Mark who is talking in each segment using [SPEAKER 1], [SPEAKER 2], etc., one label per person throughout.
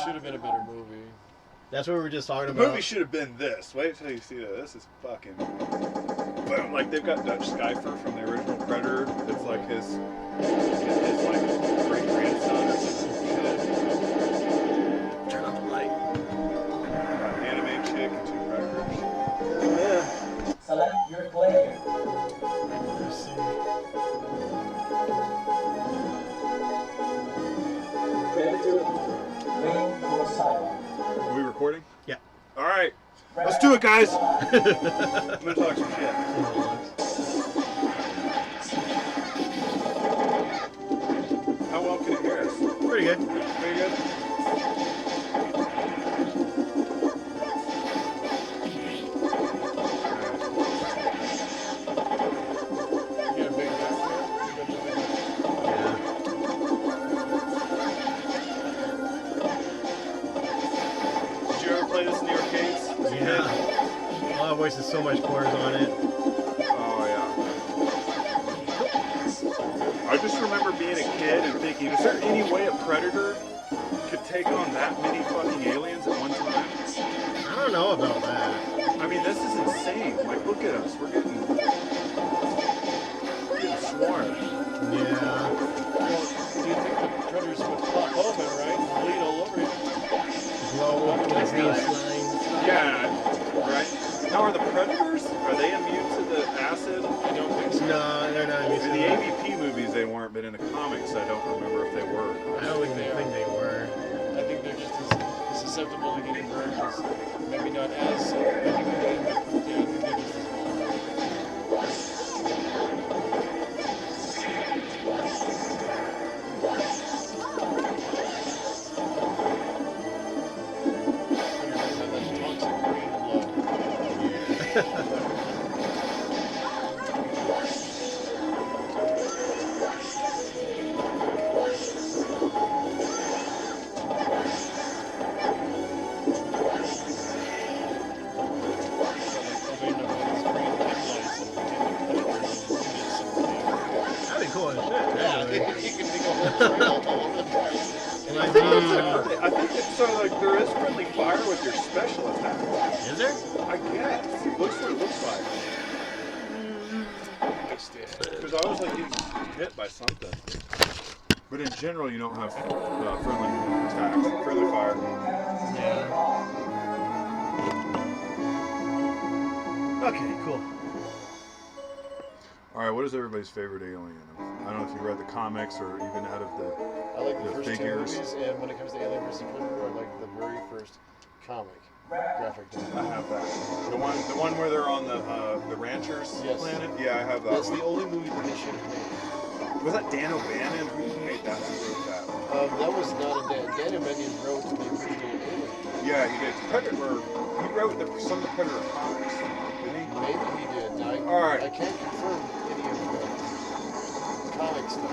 [SPEAKER 1] should have been a better movie.
[SPEAKER 2] That's what we were just talking
[SPEAKER 3] The
[SPEAKER 2] about.
[SPEAKER 3] movie should have been this. Wait till you see that. This is fucking... Boom. Like, they've got Dutch Skyfer from the original Predator. It's like his like, great-grandson or some shit.
[SPEAKER 2] Turn on the light.
[SPEAKER 3] Anime chick and 2 Predators.
[SPEAKER 2] Yeah.
[SPEAKER 4] Select your player.
[SPEAKER 2] Let's see.
[SPEAKER 4] Predator, ring for silent.
[SPEAKER 3] Are we recording?
[SPEAKER 2] Yeah.
[SPEAKER 3] All right. Let's do it, guys. I'm gonna talk some shit. How well can it hear us?
[SPEAKER 2] Pretty good.
[SPEAKER 3] Pretty good.
[SPEAKER 1] You got a big back
[SPEAKER 3] Did you ever play this in the arcades?
[SPEAKER 2] Yeah. Oh, voice is so much chords on it.
[SPEAKER 3] Oh yeah. I just remember being a kid and thinking, is there any way a Predator could take on that many fucking aliens at one time?
[SPEAKER 2] I don't know about that.
[SPEAKER 3] I mean, this is insane. Like, look at us. We're getting swarmed.
[SPEAKER 2] Yeah.
[SPEAKER 1] Well, do you think the predators would pop open, right? And bleed all over you?
[SPEAKER 2] Blow up like these lines.
[SPEAKER 3] Yeah, right. Now, are the Predators, are they immune to the acid?
[SPEAKER 1] I don't think so.
[SPEAKER 2] No, they're not.
[SPEAKER 3] In the AVP movies, they weren't, but in the comics, I don't remember if they were.
[SPEAKER 2] I don't even think they were.
[SPEAKER 1] I think they're just as susceptible to getting burned as, maybe not as, I think they're just as
[SPEAKER 2] That'd be cool as shit.
[SPEAKER 1] Yeah,
[SPEAKER 2] Actually.
[SPEAKER 1] you can dig a whole trail all over the place.
[SPEAKER 2] And
[SPEAKER 3] I think it's so, like, there is friendly fire with your special attack.
[SPEAKER 2] is there?
[SPEAKER 3] I guess. It looks what it looks like. Because I was, like, getting hit by something. But in general, you don't have friendly attacks, friendly fire.
[SPEAKER 2] Yeah. Okay, cool.
[SPEAKER 3] Alright, what is everybody's favorite alien? I don't know if you read the comics or even out of the...
[SPEAKER 1] I like the
[SPEAKER 3] The
[SPEAKER 1] first
[SPEAKER 3] figures.
[SPEAKER 1] two movies, and when it comes to Alien vs. Predator, I like the very first comic graphic
[SPEAKER 3] I
[SPEAKER 1] novel.
[SPEAKER 3] have that. The one where they're on the ranchers
[SPEAKER 1] Yes.
[SPEAKER 3] planet? Yeah, I have that
[SPEAKER 1] That's
[SPEAKER 3] one.
[SPEAKER 1] the only movie that they should have made.
[SPEAKER 3] Was that Dan O'Bannon who made that? Who wrote that?
[SPEAKER 1] That was not a Dan O'Bannon wrote the original Alien.
[SPEAKER 3] Yeah, he did. Predator. He wrote some of the Predator comics, didn't he?
[SPEAKER 1] Maybe he did.
[SPEAKER 3] All right.
[SPEAKER 1] I can't confirm any of the comic stuff.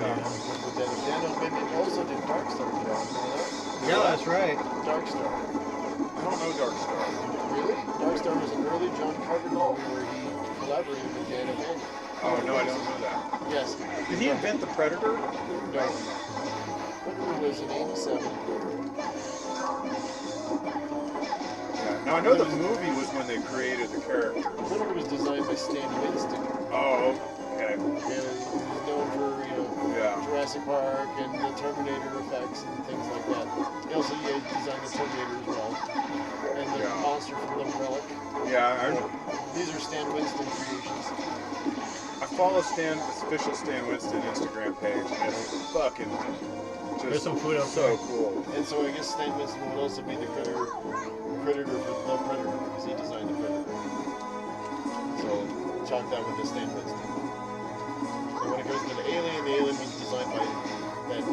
[SPEAKER 3] Yeah.
[SPEAKER 1] But Dan O'Bannon also did Dark Star. Did you know that?
[SPEAKER 2] Yeah, that's right.
[SPEAKER 1] Dark Star.
[SPEAKER 3] I don't know Dark Star.
[SPEAKER 1] Really? Dark Star was an early John Carter movie where he collaborated with Dan O'Bannon.
[SPEAKER 3] Oh, no, I don't know that.
[SPEAKER 1] Yes.
[SPEAKER 3] Did he invent the Predator?
[SPEAKER 1] No. Predator was in '87.
[SPEAKER 3] Yeah. Now, I know the movie was when they created the characters.
[SPEAKER 1] Predator was designed by Stan Winston.
[SPEAKER 3] Oh, okay.
[SPEAKER 1] And he was known for,
[SPEAKER 3] Yeah.
[SPEAKER 1] Jurassic Park and the Terminator effects and things like that. He also designed the Terminator as well. And the
[SPEAKER 3] Yeah.
[SPEAKER 1] monster from the Relic.
[SPEAKER 3] Yeah,
[SPEAKER 1] These are Stan Winston creations.
[SPEAKER 3] I follow official Stan Winston Instagram page, and it's fucking
[SPEAKER 2] There's some food up
[SPEAKER 3] so cool.
[SPEAKER 1] And so I guess Stan Winston would also be the Predator for the Predator because he designed the Predator. So chalk that with the Stan Winston. And when it goes to the Alien was designed by that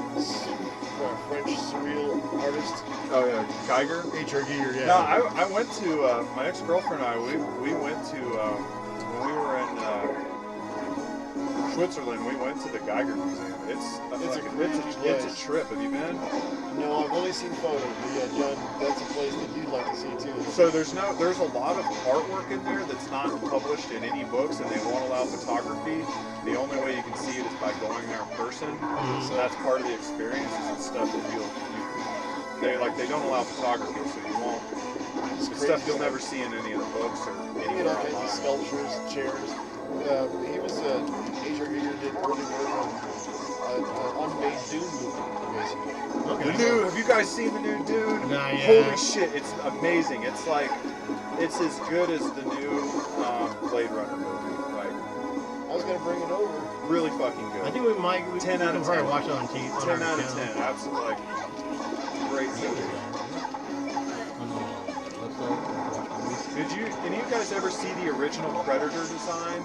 [SPEAKER 1] French surreal artist.
[SPEAKER 3] Oh yeah, Geiger.
[SPEAKER 2] H.R. Giger, yeah.
[SPEAKER 3] No, I went to my ex-girlfriend and I. We went to when we were in Switzerland. We went to the Geiger Museum. It's a trip. Have you been?
[SPEAKER 1] No, I've only seen photos. But yeah, John, that's a place that you'd like to see too.
[SPEAKER 3] So there's a lot of artwork in there that's not published in any books, and they won't allow photography. The only way you can see it is by going there in person. So that's part of the experience. Is the stuff that you they don't allow photography, so you won't.
[SPEAKER 1] It's
[SPEAKER 3] It's
[SPEAKER 1] crazy
[SPEAKER 3] stuff you'll never see in any of the books or
[SPEAKER 1] He had
[SPEAKER 3] anywhere
[SPEAKER 1] all kinds of
[SPEAKER 3] online.
[SPEAKER 1] sculptures, chairs. He was H.R. Giger did early work on an unmade Dune movie, basically.
[SPEAKER 2] Okay.
[SPEAKER 3] The new, have you guys seen the new Dune?
[SPEAKER 2] Not yet.
[SPEAKER 3] Holy shit, it's amazing. It's like, it's as good as the new Blade Runner movie. Like,
[SPEAKER 1] I was gonna bring it over.
[SPEAKER 3] really fucking good.
[SPEAKER 2] I think we
[SPEAKER 3] 10 out of 10.
[SPEAKER 2] probably watch it on TV.
[SPEAKER 3] 10 out of 10, absolutely. Like, great movie. Did any of you guys ever see the original Predator design?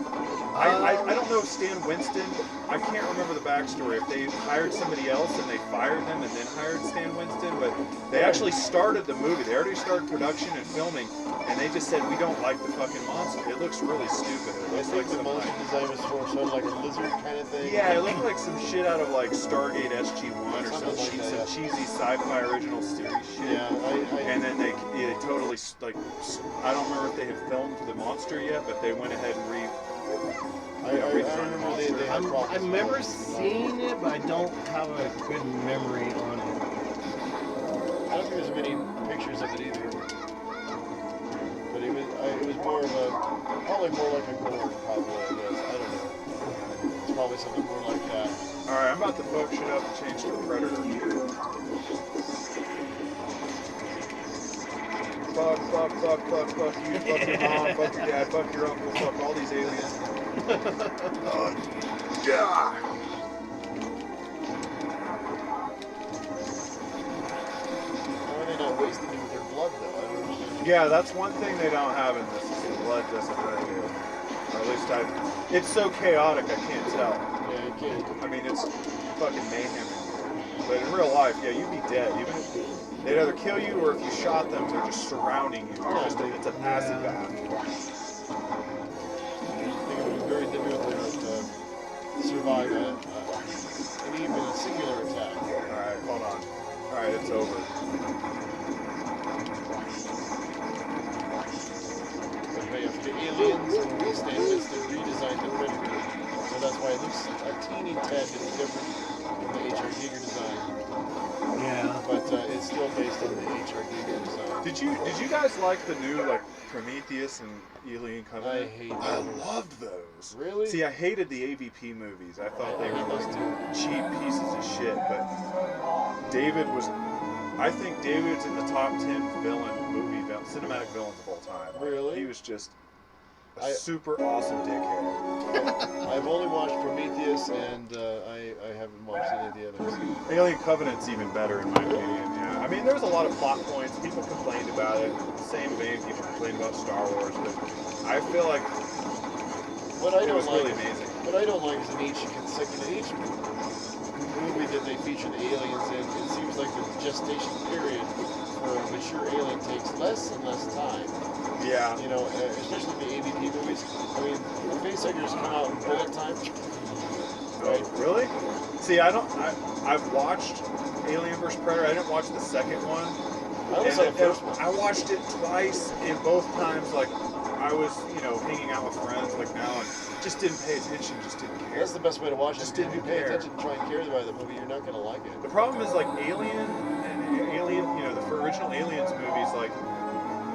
[SPEAKER 3] I don't know if Stan Winston, I can't remember the backstory, if they hired somebody else and they fired them and then hired Stan Winston, but they actually started the movie. They already started production and filming, and they just said, we don't like the fucking monster. It looks really stupid. It
[SPEAKER 1] I
[SPEAKER 3] looks
[SPEAKER 1] think
[SPEAKER 3] like
[SPEAKER 1] the
[SPEAKER 3] some
[SPEAKER 1] monster
[SPEAKER 3] like,
[SPEAKER 1] design was sort of like a lizard kind of thing.
[SPEAKER 3] yeah, it looked like some shit out of like Stargate SG-1 or
[SPEAKER 1] Something like that, yeah.
[SPEAKER 3] some cheesy sci-fi original series shit.
[SPEAKER 1] Yeah,
[SPEAKER 3] And then they totally, like, I don't remember if they had filmed the monster yet, but they went ahead and
[SPEAKER 1] I remember they had problems.
[SPEAKER 2] I remember seeing it, but I don't have a good memory on it.
[SPEAKER 1] I don't think there's many pictures of it either. But it was more of a, probably more like a gore, probably, I guess. I don't know. It's probably something more like that.
[SPEAKER 3] Alright, I'm about to fuck shit up and change to a Predator. Fuck you, fuck your mom, fuck your dad, fuck your uncle, fuck all these aliens. Yeah.
[SPEAKER 1] Why are they not wasting it with their blood, though? I don't understand.
[SPEAKER 3] Yeah, that's one thing they don't have in this. Is the blood doesn't really do. Or at least it's so chaotic I can't tell.
[SPEAKER 1] Yeah, you can't.
[SPEAKER 3] I mean, it's fucking mayhem in here. But in real life, yeah, you'd be dead. Even if they'd either kill you or if you shot them, they're just surrounding you. It's a acid bath.
[SPEAKER 1] I think it would be very difficult to survive and even a singular attack.
[SPEAKER 3] Alright, hold on. Alright, it's over.
[SPEAKER 1] But hey, for the aliens, we stand with to redesign the Predator. So that's why it looks a teeny tad bit different from the H.R. Giger design.
[SPEAKER 2] Yeah.
[SPEAKER 1] But it's still based on the H.R. Giger design.
[SPEAKER 3] Did you guys like the new like Prometheus and Alien
[SPEAKER 1] I
[SPEAKER 3] Covenant?
[SPEAKER 1] hate
[SPEAKER 3] I
[SPEAKER 1] those.
[SPEAKER 3] loved those.
[SPEAKER 1] Really?
[SPEAKER 3] See, I hated the AVP movies. I thought they
[SPEAKER 1] I
[SPEAKER 3] were
[SPEAKER 1] hate those
[SPEAKER 3] like
[SPEAKER 1] too.
[SPEAKER 3] cheap pieces of shit. But I think David's in the top 10 cinematic villains of all time.
[SPEAKER 1] Really?
[SPEAKER 3] He was just a super awesome dickhead.
[SPEAKER 1] I've only watched Prometheus and I haven't watched any of the others.
[SPEAKER 3] Alien Covenant's even better in my opinion. Yeah, I mean, there's a lot of plot points. People complained about it. Same vein, people complained about Star Wars, but I feel like
[SPEAKER 1] What I
[SPEAKER 3] it
[SPEAKER 1] don't
[SPEAKER 3] was
[SPEAKER 1] like,
[SPEAKER 3] really amazing.
[SPEAKER 1] what I don't like is in each movie that they feature the aliens in, it seems like the gestation period for a mature alien takes less and less time.
[SPEAKER 3] Yeah.
[SPEAKER 1] You know, especially the AVP movies. I mean, the facehuggers come out in bullet time. Right?
[SPEAKER 3] Really? See, I've watched Alien vs. Predator. I didn't watch the second one.
[SPEAKER 1] I only saw the first one.
[SPEAKER 3] I watched it twice, and both times, like, I was, hanging out with friends like now, and just didn't pay attention, just didn't care.
[SPEAKER 1] That's the best way to watch it.
[SPEAKER 3] Just
[SPEAKER 1] If you
[SPEAKER 3] didn't
[SPEAKER 1] pay
[SPEAKER 3] care.
[SPEAKER 1] attention and try and care about the movie, you're not going to like it.
[SPEAKER 3] The problem is, like, Alien, the original Aliens movies, like,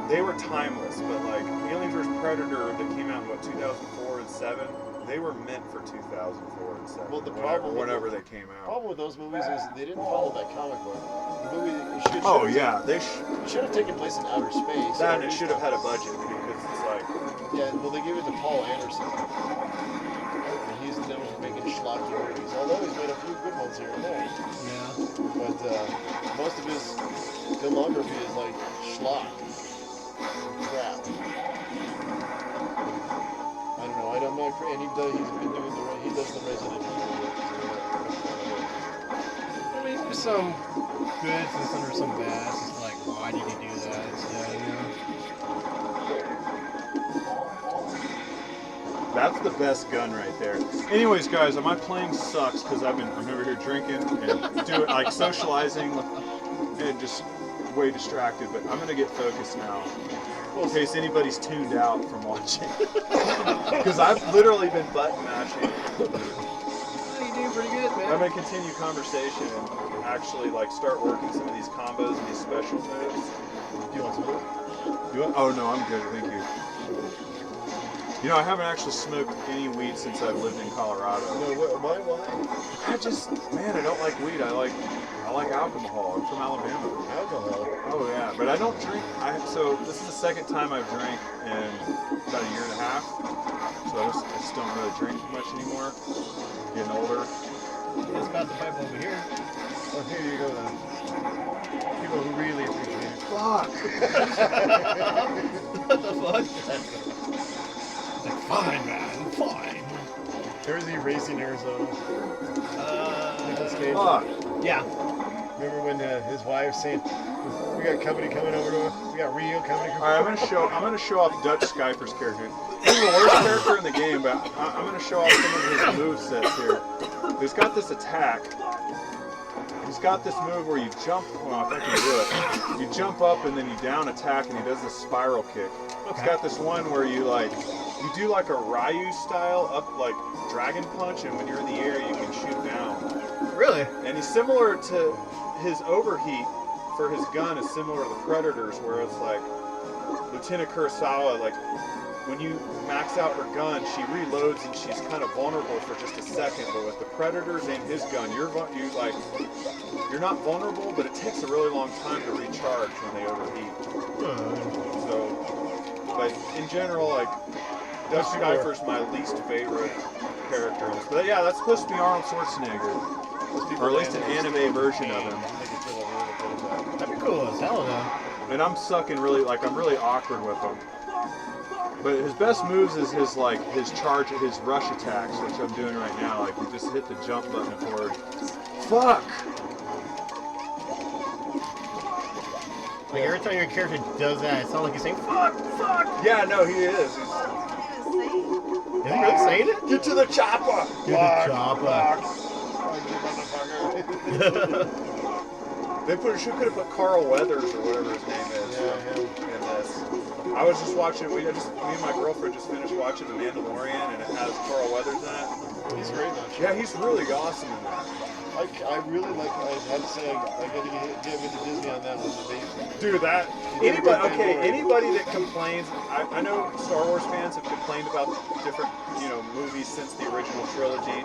[SPEAKER 3] they were timeless, but, like, Alien vs. Predator that came out in, 2004 and 7, they were meant for 2004 and 7.
[SPEAKER 1] Well, the problem with
[SPEAKER 3] whenever
[SPEAKER 1] the-
[SPEAKER 3] they came
[SPEAKER 1] The
[SPEAKER 3] out.
[SPEAKER 1] problem with those movies is they didn't follow that comic book. The movie should
[SPEAKER 3] Oh,
[SPEAKER 1] have
[SPEAKER 3] yeah,
[SPEAKER 1] it should have taken place in outer space.
[SPEAKER 3] that
[SPEAKER 1] or
[SPEAKER 3] and it should have had a budget, because it's like,
[SPEAKER 1] Yeah, well, they gave it to Paul Anderson. And he's known for making schlocky movies, although he's made a few good ones here and there.
[SPEAKER 2] Yeah.
[SPEAKER 1] But most of his filmography is like schlock. Crap. I don't know. I'm not crazy. And he's been doing he does the Resident Evil work.
[SPEAKER 2] I mean, there's some good and there's some bad. It's just like, why did you do that?
[SPEAKER 3] that's the best gun right there. Anyways, guys, my playing sucks because I'm over here drinking and socializing and just way distracted. But I'm gonna get focused now, in case anybody's tuned out from watching. Because I've literally been button mashing.
[SPEAKER 2] You're doing pretty good, man.
[SPEAKER 3] I'm gonna continue conversation and actually like start working some of these combos and these special moves.
[SPEAKER 1] Do you want some more?
[SPEAKER 3] Oh no, I'm good, thank you. You know, I haven't actually smoked any weed since I've lived in Colorado.
[SPEAKER 1] No, why?
[SPEAKER 3] I just, man, I don't like weed. I like alcohol. I'm from Alabama.
[SPEAKER 1] Alcohol.
[SPEAKER 3] Oh yeah, but I don't drink. So this is the second time I've drank in about a year and a half. So I just don't really drink much anymore. Getting older.
[SPEAKER 2] It's about the pipe over here.
[SPEAKER 1] Oh, here you go then. People who really appreciate it.
[SPEAKER 3] Fuck.
[SPEAKER 2] What the fuck? It's like, fine, man, fine.
[SPEAKER 1] Jersey Racing, Arizona. Nicholas Cage.
[SPEAKER 3] Fuck.
[SPEAKER 2] Yeah.
[SPEAKER 1] Remember when his wife saying, "We got company coming over to us. We got Rio company."
[SPEAKER 3] All right, I'm gonna show off Dutch Skyper's character. He's the worst character in the game, but I'm gonna show off some of his movesets here. He's got this attack. He's got this move where you jump. Well, if I can do it, you jump up and then you down attack, and he does this spiral kick. He's got this one where you do like a Ryu style up like dragon punch, and when you're in the air, you can shoot down.
[SPEAKER 2] Really?
[SPEAKER 3] And he's similar to his overheat for his gun is similar to the Predator's, where it's like Lieutenant Kurosawa, like when you max out her gun, she reloads and she's kind of vulnerable for just a second. But with the Predators and his gun, you're not vulnerable, but it takes a really long time to recharge when they overheat. So, but in general, like Dutch Skyper's my least favorite character. But yeah, that's supposed to be Arnold Schwarzenegger. Or at least an anime version of him.
[SPEAKER 2] That'd be cool as hell, though.
[SPEAKER 3] And I'm sucking really, I'm really awkward with him. But his best moves is his charge, his rush attacks, which I'm doing right now. Like, you just hit the jump button forward. Fuck!
[SPEAKER 2] Like, every time your character does that, it sounds like he's saying, fuck, fuck!
[SPEAKER 3] Yeah, no, he is.
[SPEAKER 2] Is he really saying it?
[SPEAKER 3] Get to the chopper!
[SPEAKER 2] To the chopper.
[SPEAKER 3] They could have put Carl Weathers or whatever his name is in this. I was just watching. Me and my girlfriend just finished watching The Mandalorian, and it has Carl Weathers in it.
[SPEAKER 1] He's great in that show.
[SPEAKER 3] Yeah, he's really awesome in that.
[SPEAKER 1] I really like. I have to say, I got to get into Disney on that one.
[SPEAKER 3] Dude, anybody that complains, I know Star Wars fans have complained about different, movies since the original trilogy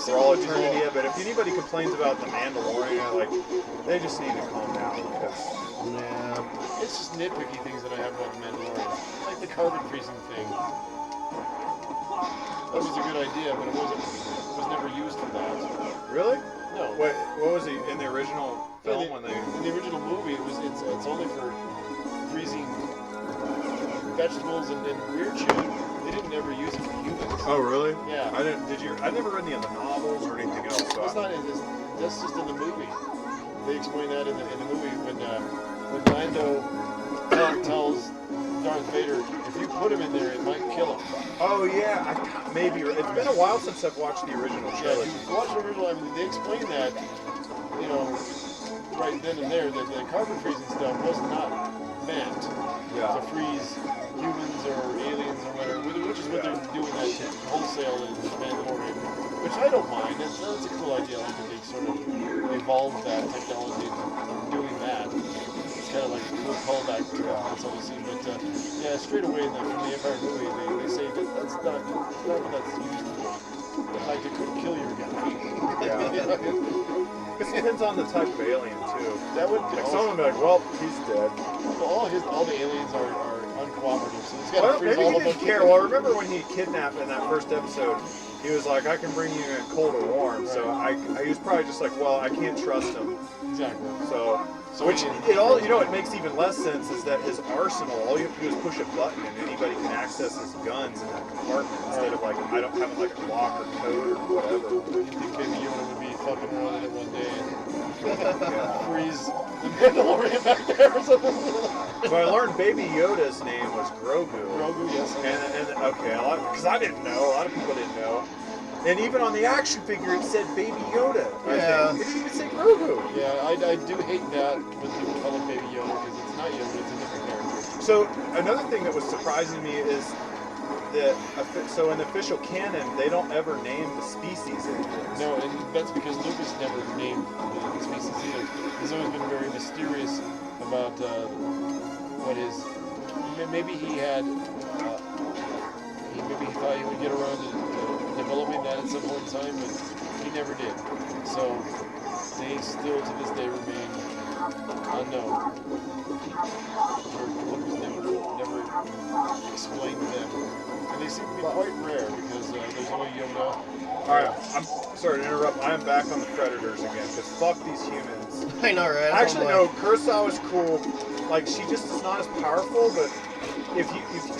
[SPEAKER 3] for all eternity, but if anybody complains about The Mandalorian, they just need to calm down because
[SPEAKER 1] It's just nitpicky things that I have about The Mandalorian. Like the carbon freezing thing. That was a good idea, but it was never used for that.
[SPEAKER 3] Really?
[SPEAKER 1] No.
[SPEAKER 3] What was he in the original film when they?
[SPEAKER 1] In the original movie, it's only for freezing vegetables and weird shit. They didn't ever use it for humans.
[SPEAKER 3] Oh really?
[SPEAKER 1] Yeah.
[SPEAKER 3] I've never read any of the novels or anything else. So
[SPEAKER 1] It's not in this. That's just in the movie. They explain that in the movie when Lando tells Darth Vader, if you put him in there, it might kill him.
[SPEAKER 3] Oh yeah, maybe. It's been a while since I've watched the original
[SPEAKER 1] Yeah,
[SPEAKER 3] trilogy.
[SPEAKER 1] if you watch the original, they explain that, right then and there, that the carbon freezing stuff was not meant to freeze humans or aliens or whatever, which is what they're doing that wholesale in Mandalorian, which I don't mind. That's a cool idea. I think they sort of evolved that technology into doing that. It's kind of like a cool callback to that's all we see. But straight away from the Empire movie, they say that's not what that's used for. In fact, it could kill your guy.
[SPEAKER 3] It depends on the type of alien too.
[SPEAKER 1] That would
[SPEAKER 3] Someone would be like, well, he's dead.
[SPEAKER 1] Well, all the aliens are uncooperative, so it's got to freeze
[SPEAKER 3] maybe
[SPEAKER 1] all
[SPEAKER 3] he
[SPEAKER 1] of them.
[SPEAKER 3] didn't care. Well, remember when he kidnapped in that first episode? He was like, I can bring you in cold or warm. So he was probably just like, well, I can't trust him.
[SPEAKER 1] Exactly.
[SPEAKER 3] So it makes even less sense is that his arsenal, all you have to do is push a button and anybody can access his guns in that compartment instead of I don't have like a lock or code or whatever.
[SPEAKER 1] You think Baby Yoda would be fucking around in it one day and freeze the Mandalorian back there or something?
[SPEAKER 3] So I learned Baby Yoda's name was Grogu.
[SPEAKER 1] Grogu, yes.
[SPEAKER 3] Because I didn't know, a lot of people didn't know. And even on the action figure, it said Baby Yoda.
[SPEAKER 2] Yeah.
[SPEAKER 3] It didn't even say Grogu.
[SPEAKER 1] Yeah, I do hate that when people call him Baby Yoda because it's not Yoda, it's a different character.
[SPEAKER 3] So another thing that was surprising me is so in the official canon, they don't ever name the species aliens.
[SPEAKER 1] No, and that's because Lucas never named the species either. He's always been very mysterious about what is. Maybe he had. Maybe he thought he would get around to developing that at some point in time, but he never did. So they still to this day remain unknown. Never explained them. And they seem to be quite rare because there's only Yoda.
[SPEAKER 3] Alright, I'm sorry to interrupt. I am back on the Predators again, because fuck these humans.
[SPEAKER 2] I know, right?
[SPEAKER 3] Actually, no, Kurosawa's cool. Like, she just is not as powerful, but if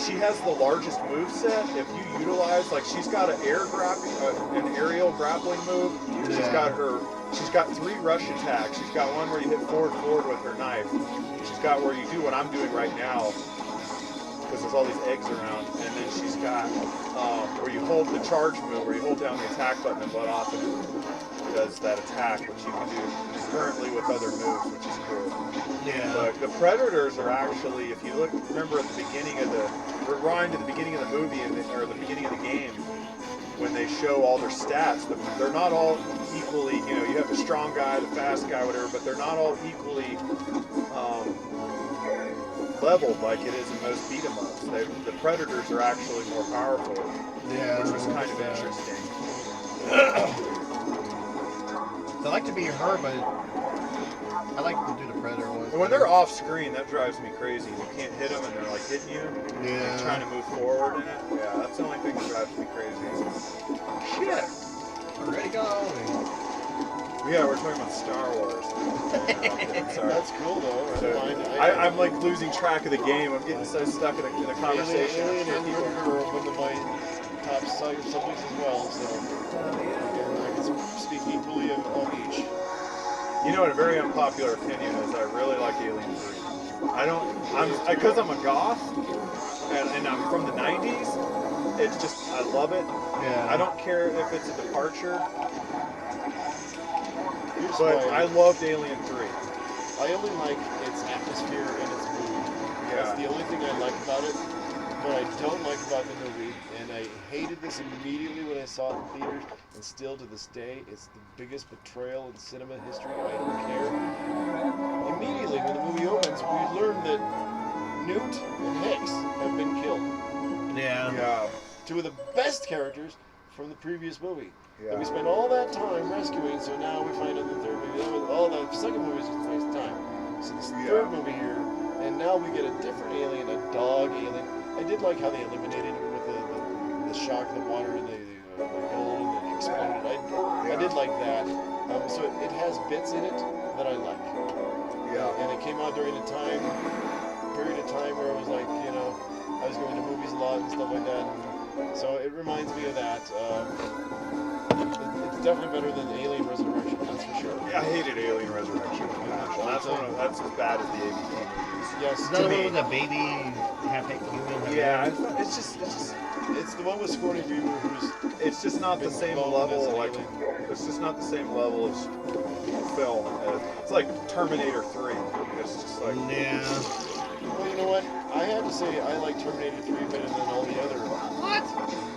[SPEAKER 3] she has the largest move set, if you utilize, like, she's got an aerial grappling move. She's got 3 rush attacks. She's got one where you hit forward with her knife. She's got where you do what I'm doing right now, because there's all these eggs around. And then she's got where you hold the charge move, where you hold down the attack button and let off, and it does that attack, which you can do currently with other moves, which is cool.
[SPEAKER 2] Yeah.
[SPEAKER 3] But the Predators are actually, if you remember at the beginning of rewind to the beginning of the movie, or the beginning of the game, when they show all their stats, they're not all equally, you have the strong guy, the fast guy, whatever, but they're not all equally leveled like it is in most beat-em-ups. The Predators are actually more powerful, which was kind of interesting.
[SPEAKER 2] I like to be her, but I like to do the Predator ones.
[SPEAKER 3] And when they're off screen, that drives me crazy. You can't hit them, and they're like hitting you.
[SPEAKER 2] Yeah.
[SPEAKER 3] And trying to move forward in it. Yeah, that's the only thing that drives me crazy. Shit.
[SPEAKER 2] Ready to go.
[SPEAKER 3] Yeah, we're talking about Star Wars. Sorry.
[SPEAKER 1] That's cool though. I don't mind.
[SPEAKER 3] I'm like losing track of the game. I'm getting so stuck in a conversation.
[SPEAKER 1] Alien and Your Girl are one of my top subjects as well. So I can speak equally of each.
[SPEAKER 3] You know what a very unpopular opinion is? I really like Alien 3. Because I'm a goth, and I'm from the 90s, it's just, I love it.
[SPEAKER 2] Yeah.
[SPEAKER 3] I don't care if it's a departure,
[SPEAKER 1] Here's
[SPEAKER 3] but
[SPEAKER 1] why
[SPEAKER 3] I loved Alien 3.
[SPEAKER 1] I only like its atmosphere and its mood. That's
[SPEAKER 3] Yeah.
[SPEAKER 1] the only thing I like about it. What I don't like about the movie, and I hated this immediately when I saw it in theaters, and still to this day, it's the biggest betrayal in cinema history. I don't care. Immediately when the movie opens, we learn that Newt and Hicks have been killed.
[SPEAKER 2] Yeah.
[SPEAKER 3] Yeah.
[SPEAKER 1] 2 of the best characters from the previous movie.
[SPEAKER 3] Yeah.
[SPEAKER 1] And we spent all that time rescuing, so now we find out the third movie. All the second movie is just a waste of time. So this third movie here, and now we get a different alien, a dog alien. I did like how they eliminated it with the shock of the water and the gold and it exploded. I did like that. So it has bits in it that I like.
[SPEAKER 3] Yeah.
[SPEAKER 1] And it came out during a period of time where I was like, I was going to movies a lot and stuff like that. And so it reminds me of that. It's definitely better than Alien Resurrection, that's for sure.
[SPEAKER 3] Yeah, I hated Alien Resurrection. That's as bad as the AVP movies.
[SPEAKER 1] Yes,
[SPEAKER 2] Is
[SPEAKER 1] to
[SPEAKER 2] that the one
[SPEAKER 1] me.
[SPEAKER 2] with the baby half human?
[SPEAKER 3] Yeah, it's just
[SPEAKER 1] It's the one with Sigourney Weaver who's
[SPEAKER 3] it's just not the
[SPEAKER 1] been
[SPEAKER 3] same
[SPEAKER 1] cloned as
[SPEAKER 3] level.
[SPEAKER 1] an
[SPEAKER 3] Like
[SPEAKER 1] alien.
[SPEAKER 3] it's just not the same level of film. It's like Terminator 3. It's just like
[SPEAKER 2] Yeah.
[SPEAKER 1] Well, you know what? I have to say I like Terminator 3 better than all the other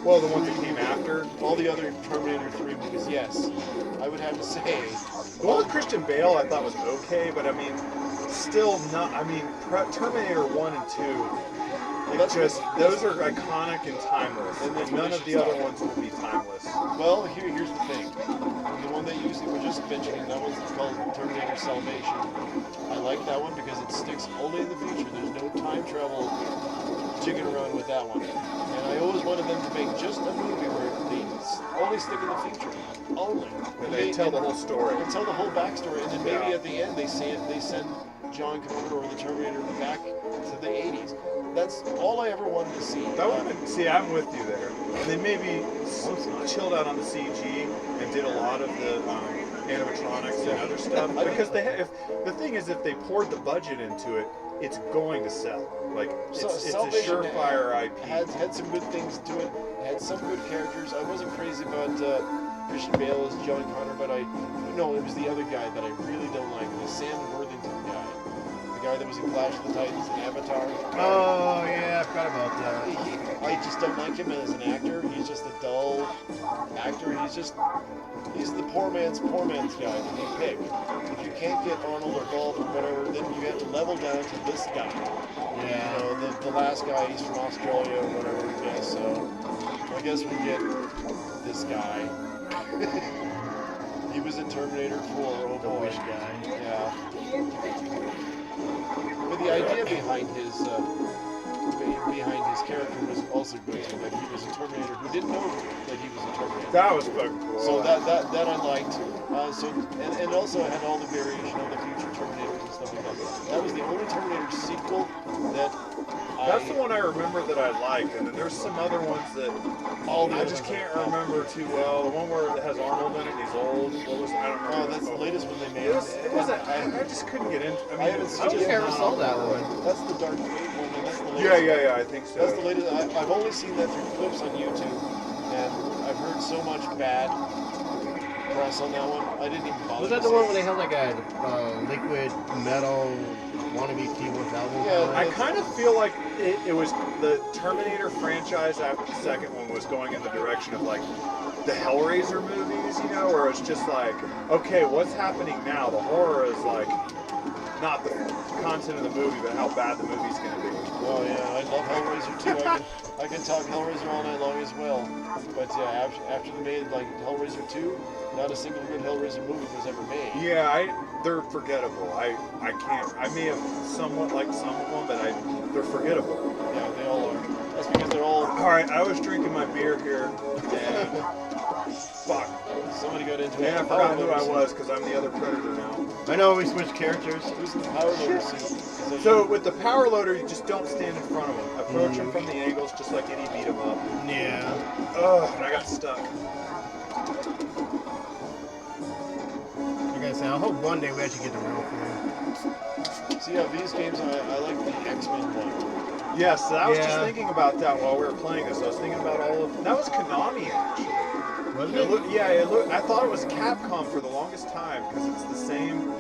[SPEAKER 3] well, the ones that came after.
[SPEAKER 1] all the other Terminator 3 movies. Yes, I would have to say.
[SPEAKER 3] The one with Christian Bale I thought was okay, but I mean, still not. I mean, Terminator 1 and 2. It's just those are iconic and timeless, and
[SPEAKER 1] that's
[SPEAKER 3] then
[SPEAKER 1] what
[SPEAKER 3] none
[SPEAKER 1] they
[SPEAKER 3] of the
[SPEAKER 1] should
[SPEAKER 3] other
[SPEAKER 1] stop.
[SPEAKER 3] ones will be timeless.
[SPEAKER 1] Well, here's the thing. The one that you were just mentioning, that one's called Terminator Salvation. I like that one because it sticks only in the future. There's no time travel jigging around with that one. And I always wanted them to make just a movie where they only stick in the future. Only.
[SPEAKER 3] And they tell the whole story.
[SPEAKER 1] And tell the whole backstory, and then maybe
[SPEAKER 3] Yeah.
[SPEAKER 1] at the end they send John Connor or the Terminator back to the 80s. That's all I ever wanted to see.
[SPEAKER 3] That would have been. See, I'm with you there. And they maybe chilled out on the CG and did a lot of the animatronics and other stuff. Because the thing is, if they poured the budget into it, it's going to sell. Like it's a
[SPEAKER 1] Salvation
[SPEAKER 3] surefire IP.
[SPEAKER 1] had some good things to it. Had some good characters. I wasn't crazy about Christian Bale as John Connor, but it was the other guy that I really don't like, the Sam Worthington guy. The guy that was in Clash of the Titans and Avatar.
[SPEAKER 2] Oh yeah, I forgot about that.
[SPEAKER 1] I just don't like him as an actor. He's just a dull actor. He's the poor man's guy that you pick. If you can't get Arnold or Golf or whatever, then you have to level down to this guy.
[SPEAKER 2] Yeah.
[SPEAKER 1] You know, the last guy, he's from Australia or whatever, I guess. So I guess we get this guy. He was in Terminator 4, oh
[SPEAKER 2] The
[SPEAKER 1] boy.
[SPEAKER 2] wish guy.
[SPEAKER 1] Yeah. But the idea behind his character was also good too, that he was a Terminator who didn't know that he was a Terminator.
[SPEAKER 3] That was fucking cool.
[SPEAKER 1] So that I liked. And also it had all the variation of the future Terminators and stuff like that. That was the only Terminator sequel that
[SPEAKER 3] That's the one I remember that I liked, and then there's some other ones that
[SPEAKER 1] all the
[SPEAKER 3] I
[SPEAKER 1] other
[SPEAKER 3] just
[SPEAKER 1] ones
[SPEAKER 3] can't
[SPEAKER 1] are-
[SPEAKER 3] remember too well. The one where it has Arnold in it, and he's old. What was I don't remember.
[SPEAKER 1] Oh, that's the latest one they made.
[SPEAKER 3] It wasn't. I just couldn't get into.
[SPEAKER 1] I haven't seen
[SPEAKER 2] I don't think I ever
[SPEAKER 1] it.
[SPEAKER 2] saw that one.
[SPEAKER 1] That's the Dark Fate one, and that's the latest.
[SPEAKER 3] Yeah, I think so.
[SPEAKER 1] That's the latest. I've only seen that through clips on YouTube, and I've heard so much bad press on that one. I didn't even bother.
[SPEAKER 2] Was that
[SPEAKER 1] to
[SPEAKER 2] the
[SPEAKER 1] see
[SPEAKER 2] one
[SPEAKER 1] it.
[SPEAKER 2] where they had like a liquid metal wannabe T-1000?
[SPEAKER 1] Yeah,
[SPEAKER 3] I kind of feel like it was the Terminator franchise after the second one was going in the direction of like the Hellraiser movies, you know, where it's just like, okay, what's happening now? The horror is like not the content of the movie, but how bad the movie's going to be.
[SPEAKER 1] Oh yeah, I love Hellraiser too. I can talk Hellraiser all night long as well. But yeah, after they made like Hellraiser 2, not a single good Hellraiser movie was ever made.
[SPEAKER 3] Yeah, they're forgettable. I can't. I may have somewhat liked some of them, but they're forgettable.
[SPEAKER 1] Yeah, they all are. That's because they're all.
[SPEAKER 3] All right, I was drinking my beer here, and fuck.
[SPEAKER 1] Somebody got into it.
[SPEAKER 3] And I forgot who I was because I'm the other predator now.
[SPEAKER 2] I know we switched characters.
[SPEAKER 1] Who's in the power loader suit?
[SPEAKER 3] So with the power loader, you just don't stand in front of him. Approach him from the angles, just like any beat 'em up.
[SPEAKER 2] Yeah.
[SPEAKER 3] Ugh, and I got stuck.
[SPEAKER 2] Like I said, I hope one day we actually get the real thing.
[SPEAKER 1] See, yeah, these games, I like the X-Men one.
[SPEAKER 3] Yes, I was just
[SPEAKER 2] Yeah.
[SPEAKER 3] thinking about that while we were playing this. I was thinking about all of that was Konami actually.
[SPEAKER 2] Wasn't
[SPEAKER 3] It
[SPEAKER 2] it?
[SPEAKER 3] looked, yeah, it looked. I thought it was Capcom for the longest time because it's the same.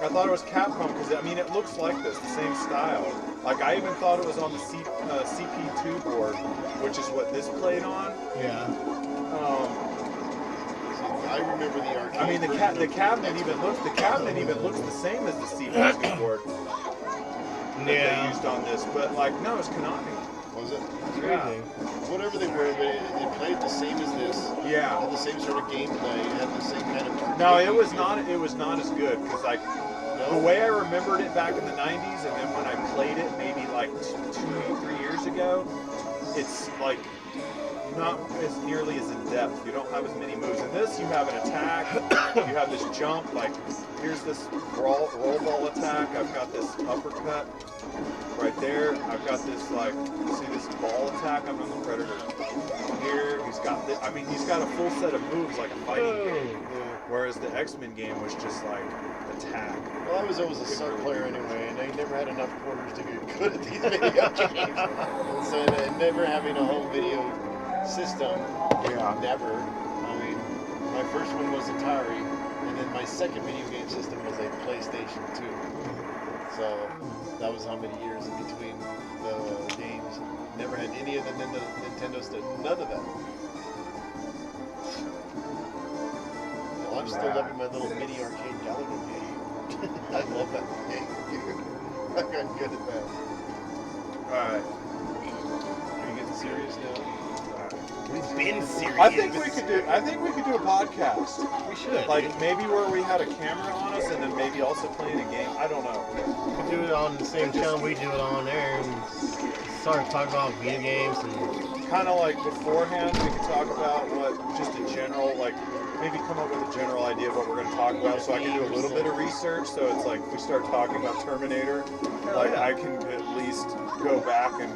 [SPEAKER 3] I thought it was Capcom because I mean it looks like this, the same style. Like I even thought it was on the CP2 board, which is what this played on.
[SPEAKER 2] Yeah.
[SPEAKER 1] I remember the arcade.
[SPEAKER 3] I mean the
[SPEAKER 1] version of
[SPEAKER 3] cabinet
[SPEAKER 1] X-Men.
[SPEAKER 3] even looks the same as the CP2 board that they
[SPEAKER 2] Yeah.
[SPEAKER 3] used on this, but like no, it's Konami.
[SPEAKER 1] Was it?
[SPEAKER 3] Yeah.
[SPEAKER 1] Whatever they were, but it played the same as this.
[SPEAKER 3] Yeah.
[SPEAKER 1] Had the same sort of gameplay. It had the same kind of.
[SPEAKER 3] No,
[SPEAKER 1] arcade
[SPEAKER 3] it was
[SPEAKER 1] feel.
[SPEAKER 3] not. It was not as good because like
[SPEAKER 1] No?
[SPEAKER 3] the way I remembered it back in the '90s, and then when I played it maybe like 3 years ago, it's like not as nearly as in depth. You don't have as many moves. In this, you have an attack. You have this jump. Like here's this roll ball attack. I've got this uppercut right there. I've got this like see this ball attack. I'm on the predator. Here he's got this. I mean he's got a full set of moves like a fighting game. Whereas the X-Men game was just like attack.
[SPEAKER 1] Well, I was always a SART player anyway, and I never had enough quarters to get good at these video games. And so, and never having a home video system,
[SPEAKER 3] Yeah.
[SPEAKER 1] never. I mean, my first one was Atari, and then my second video game system was a PlayStation 2. So that was how many years in between the games. Never had any of the Nintendo stuff. None of that. Well, I'm still loving my little mini arcade Galaga game. I love that game. I got good at that.
[SPEAKER 3] Alright.
[SPEAKER 1] Are you getting serious now?
[SPEAKER 2] We've been serious.
[SPEAKER 3] I think we could do a podcast.
[SPEAKER 2] We should.
[SPEAKER 3] Like maybe where we had a camera on us and then maybe also playing a game. I don't know.
[SPEAKER 2] We could do it on the same channel we do it on there and start talking about video games and
[SPEAKER 3] Kind of like beforehand, we could talk about what just a general like maybe come up with a general idea of what we're going to talk about, so I can do a little bit of research. So it's like if we start talking about Terminator, like I can at least go back and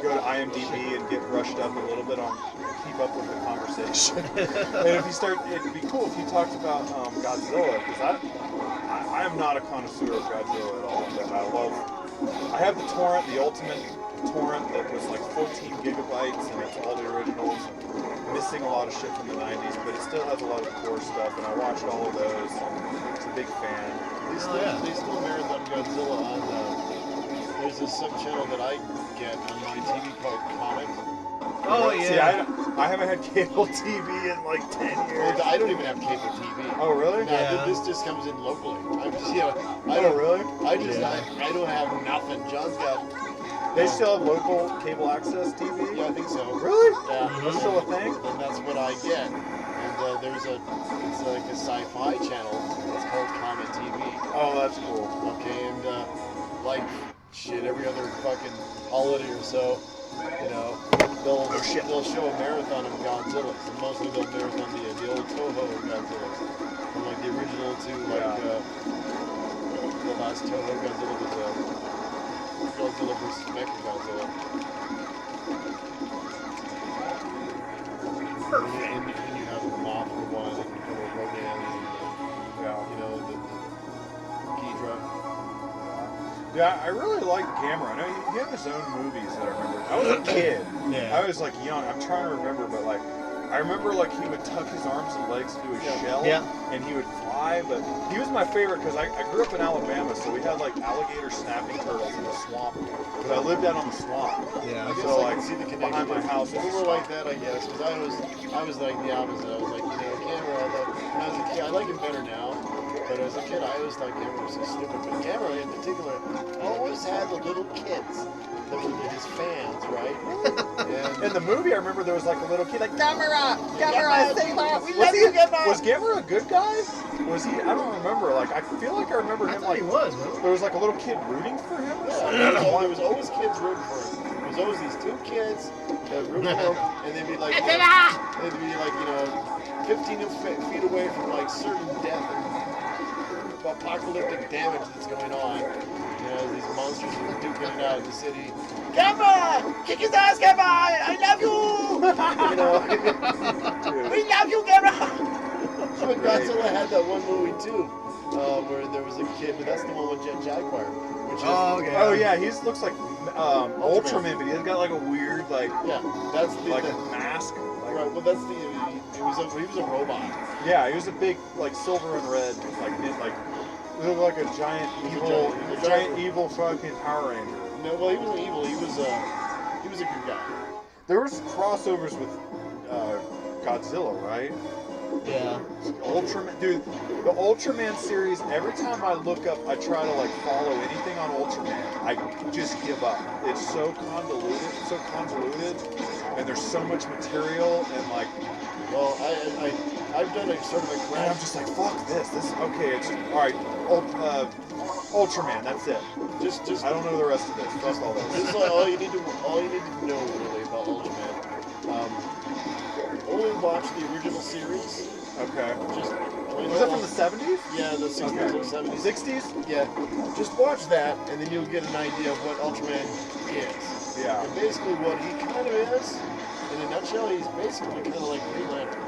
[SPEAKER 3] go to IMDb and get brushed up a little bit on keep up with the conversation. And if you start, it'd be cool if you talked about Godzilla, because I am not a connoisseur of Godzilla at all. But I have the torrent, the ultimate torrent that was like 14 gigabytes, and it's all the originals. And missing a lot of shit from the 90s, but it still has a lot of core stuff, and I watched all of those. It's a big fan.
[SPEAKER 1] They still marathon Godzilla on. There's this sub channel that I get on my TV called Comet.
[SPEAKER 2] Oh
[SPEAKER 3] See,
[SPEAKER 2] yeah.
[SPEAKER 3] I haven't had cable TV in like 10 years.
[SPEAKER 1] Well, I don't even have cable TV.
[SPEAKER 3] Oh, really?
[SPEAKER 1] No,
[SPEAKER 2] Yeah.
[SPEAKER 1] this just comes in locally. I'm just, I
[SPEAKER 3] Oh,
[SPEAKER 1] don't
[SPEAKER 3] really?
[SPEAKER 1] I just
[SPEAKER 2] Yeah.
[SPEAKER 1] I don't have nothing. John's got.
[SPEAKER 3] They still have local cable access TV?
[SPEAKER 1] Yeah, I think so.
[SPEAKER 3] Really?
[SPEAKER 1] Yeah,
[SPEAKER 3] That's still a thing?
[SPEAKER 1] And that's what I get. And it's like a sci-fi channel. It's called Comet TV.
[SPEAKER 3] Oh, that's cool.
[SPEAKER 1] Okay, and like shit, every other fucking holiday or so, they'll show a marathon of Godzillas, and mostly they'll marathon the old Toho Godzillas, from like the original to like the last Toho Godzilla was Godzilla vs. Mechagodzilla.
[SPEAKER 2] Perfect.
[SPEAKER 1] And you have Mothra one, and Rodan, and the Ghidra.
[SPEAKER 3] Yeah, I really like Gamera. I know he had his own movies that I remember. I was a kid.
[SPEAKER 2] Yeah.
[SPEAKER 3] I was like young. I'm trying to remember, but like, I remember like he would tuck his arms and legs into his shell, and he would fly. But he was my favorite because I grew up in Alabama, so we had like alligator snapping turtles in the swamp. Because I lived out on the swamp.
[SPEAKER 2] Yeah.
[SPEAKER 1] I guess
[SPEAKER 3] So,
[SPEAKER 1] I
[SPEAKER 3] like,
[SPEAKER 1] can see the connection.
[SPEAKER 3] behind my house was
[SPEAKER 1] We
[SPEAKER 3] a
[SPEAKER 1] were
[SPEAKER 3] swamp.
[SPEAKER 1] like that, I guess, because I was like the opposite. I was like, Gamera, when I was a kid, I like him better now. But as a kid, I always thought Gamera was so stupid. But Gamera, in particular, always had the little kids that were his fans, right?
[SPEAKER 3] In the movie, I remember there was like a little kid like, Gamera,
[SPEAKER 1] Gamera,
[SPEAKER 3] say that.
[SPEAKER 1] we love you, Gamera.
[SPEAKER 3] Was Gamera a good guy? Was he? I don't remember. Like, I feel like I remember
[SPEAKER 2] I
[SPEAKER 3] him
[SPEAKER 2] thought
[SPEAKER 3] like
[SPEAKER 2] he was, man.
[SPEAKER 3] there was like a little kid rooting for him or something.
[SPEAKER 1] There was always kids rooting for him. There was always these two kids that root for him, and they'd be like, they'd be like, 15 feet away from like certain death and apocalyptic damage that's going on. These monsters are duking it out in the city. Gamera! Kick his ass, Gamera! I love you! We love you, Gamera! But Godzilla had that one movie too, where there was a kid, but that's the one with Jet Jaguar, which is
[SPEAKER 3] Oh yeah, he looks like Ultraman, but he's got like a weird like
[SPEAKER 1] that's the
[SPEAKER 3] mask.
[SPEAKER 1] right. Well, that's he was a robot.
[SPEAKER 3] Yeah, he was a big like silver and red he looked like a giant evil fucking Power Ranger.
[SPEAKER 1] No, well, he wasn't evil. He was a good guy.
[SPEAKER 3] There was crossovers with Godzilla, right?
[SPEAKER 2] Yeah.
[SPEAKER 3] Ultraman, dude, the Ultraman series, every time I look up, I try to like follow anything on Ultraman, I just give up. It's so convoluted, and there's so much material, and like,
[SPEAKER 1] Well, I've done a sort of a
[SPEAKER 3] and I'm
[SPEAKER 1] crash.
[SPEAKER 3] just like, fuck this. Okay, it's alright. Ultraman, that's it.
[SPEAKER 1] Just
[SPEAKER 3] I don't know the rest of this. Fuck all
[SPEAKER 1] This
[SPEAKER 3] this.
[SPEAKER 1] is like all you need to know really about Ultraman. Only watch the original series.
[SPEAKER 3] Okay.
[SPEAKER 1] Just plain
[SPEAKER 3] Was that
[SPEAKER 1] old-
[SPEAKER 3] from the 70s?
[SPEAKER 1] Yeah, the 60s or 70s.
[SPEAKER 3] 60s?
[SPEAKER 1] Yeah. Just watch that, and then you'll get an idea of what Ultraman is.
[SPEAKER 3] Yeah.
[SPEAKER 1] And basically, what he kind of is, in a nutshell, he's basically kind of like Green Lantern.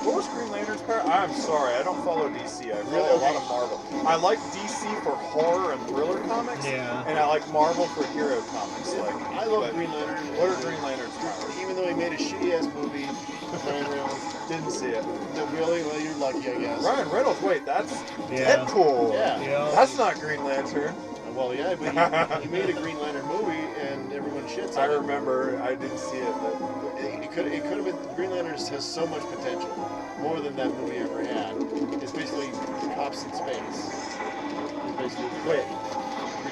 [SPEAKER 3] What was Green Lantern's power? I'm sorry, I don't follow DC. I follow
[SPEAKER 1] Really?
[SPEAKER 3] a lot of Marvel. I like DC for horror and thriller comics,
[SPEAKER 2] Yeah.
[SPEAKER 3] and I like Marvel for hero comics. Like,
[SPEAKER 1] I love
[SPEAKER 3] but
[SPEAKER 1] Green Lantern.
[SPEAKER 3] What are Green Lantern's powers?
[SPEAKER 1] Even though he made a shitty ass movie, Ryan Reynolds.
[SPEAKER 3] Didn't see it.
[SPEAKER 1] No, really? Well, you're lucky, I guess.
[SPEAKER 3] Ryan Reynolds, wait, that's
[SPEAKER 2] Yeah.
[SPEAKER 3] Deadpool.
[SPEAKER 1] Yeah.
[SPEAKER 2] Yeah.
[SPEAKER 3] That's not Green Lantern.
[SPEAKER 1] Well, yeah, but he made a Green Lantern movie, and everyone shits
[SPEAKER 3] I
[SPEAKER 1] on it.
[SPEAKER 3] remember, I didn't see it, but
[SPEAKER 1] It could have been. Green Lantern has so much potential, more than that movie ever had. It's basically cops in space. It's basically
[SPEAKER 3] wait.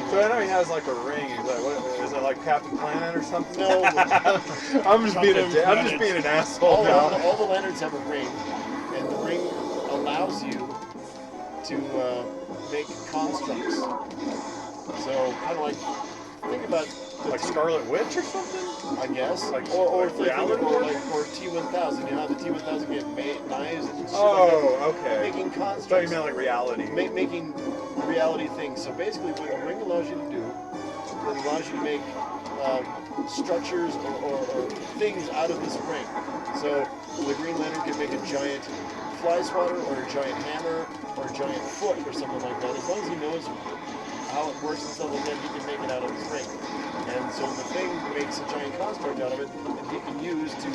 [SPEAKER 3] So I know he has like a ring. He's like, what is it, like Captain Planet or something?
[SPEAKER 1] No.
[SPEAKER 3] I'm just being an asshole now.
[SPEAKER 1] all the lanterns have a ring, and the ring allows you to make constructs. So kind of like think about the
[SPEAKER 3] Like Scarlet Witch or something?
[SPEAKER 1] I guess,
[SPEAKER 3] Like-
[SPEAKER 1] or
[SPEAKER 3] like reality
[SPEAKER 1] or
[SPEAKER 3] work?
[SPEAKER 1] or T1000. You know how the T1000 get made knives and shit like
[SPEAKER 3] Oh,
[SPEAKER 1] that?
[SPEAKER 3] okay.
[SPEAKER 1] Making
[SPEAKER 3] I thought you
[SPEAKER 1] constructs.
[SPEAKER 3] meant like reality.
[SPEAKER 1] Making reality things. So basically, what the ring allows you to do, it allows you to make structures or things out of this ring. So the Green Lantern can make a giant fly swatter or a giant hammer or a giant foot or something like that. As long as he knows how it works and stuff like that, he can make it out of his ring. And so the thing makes a giant construct out of it, and he can use to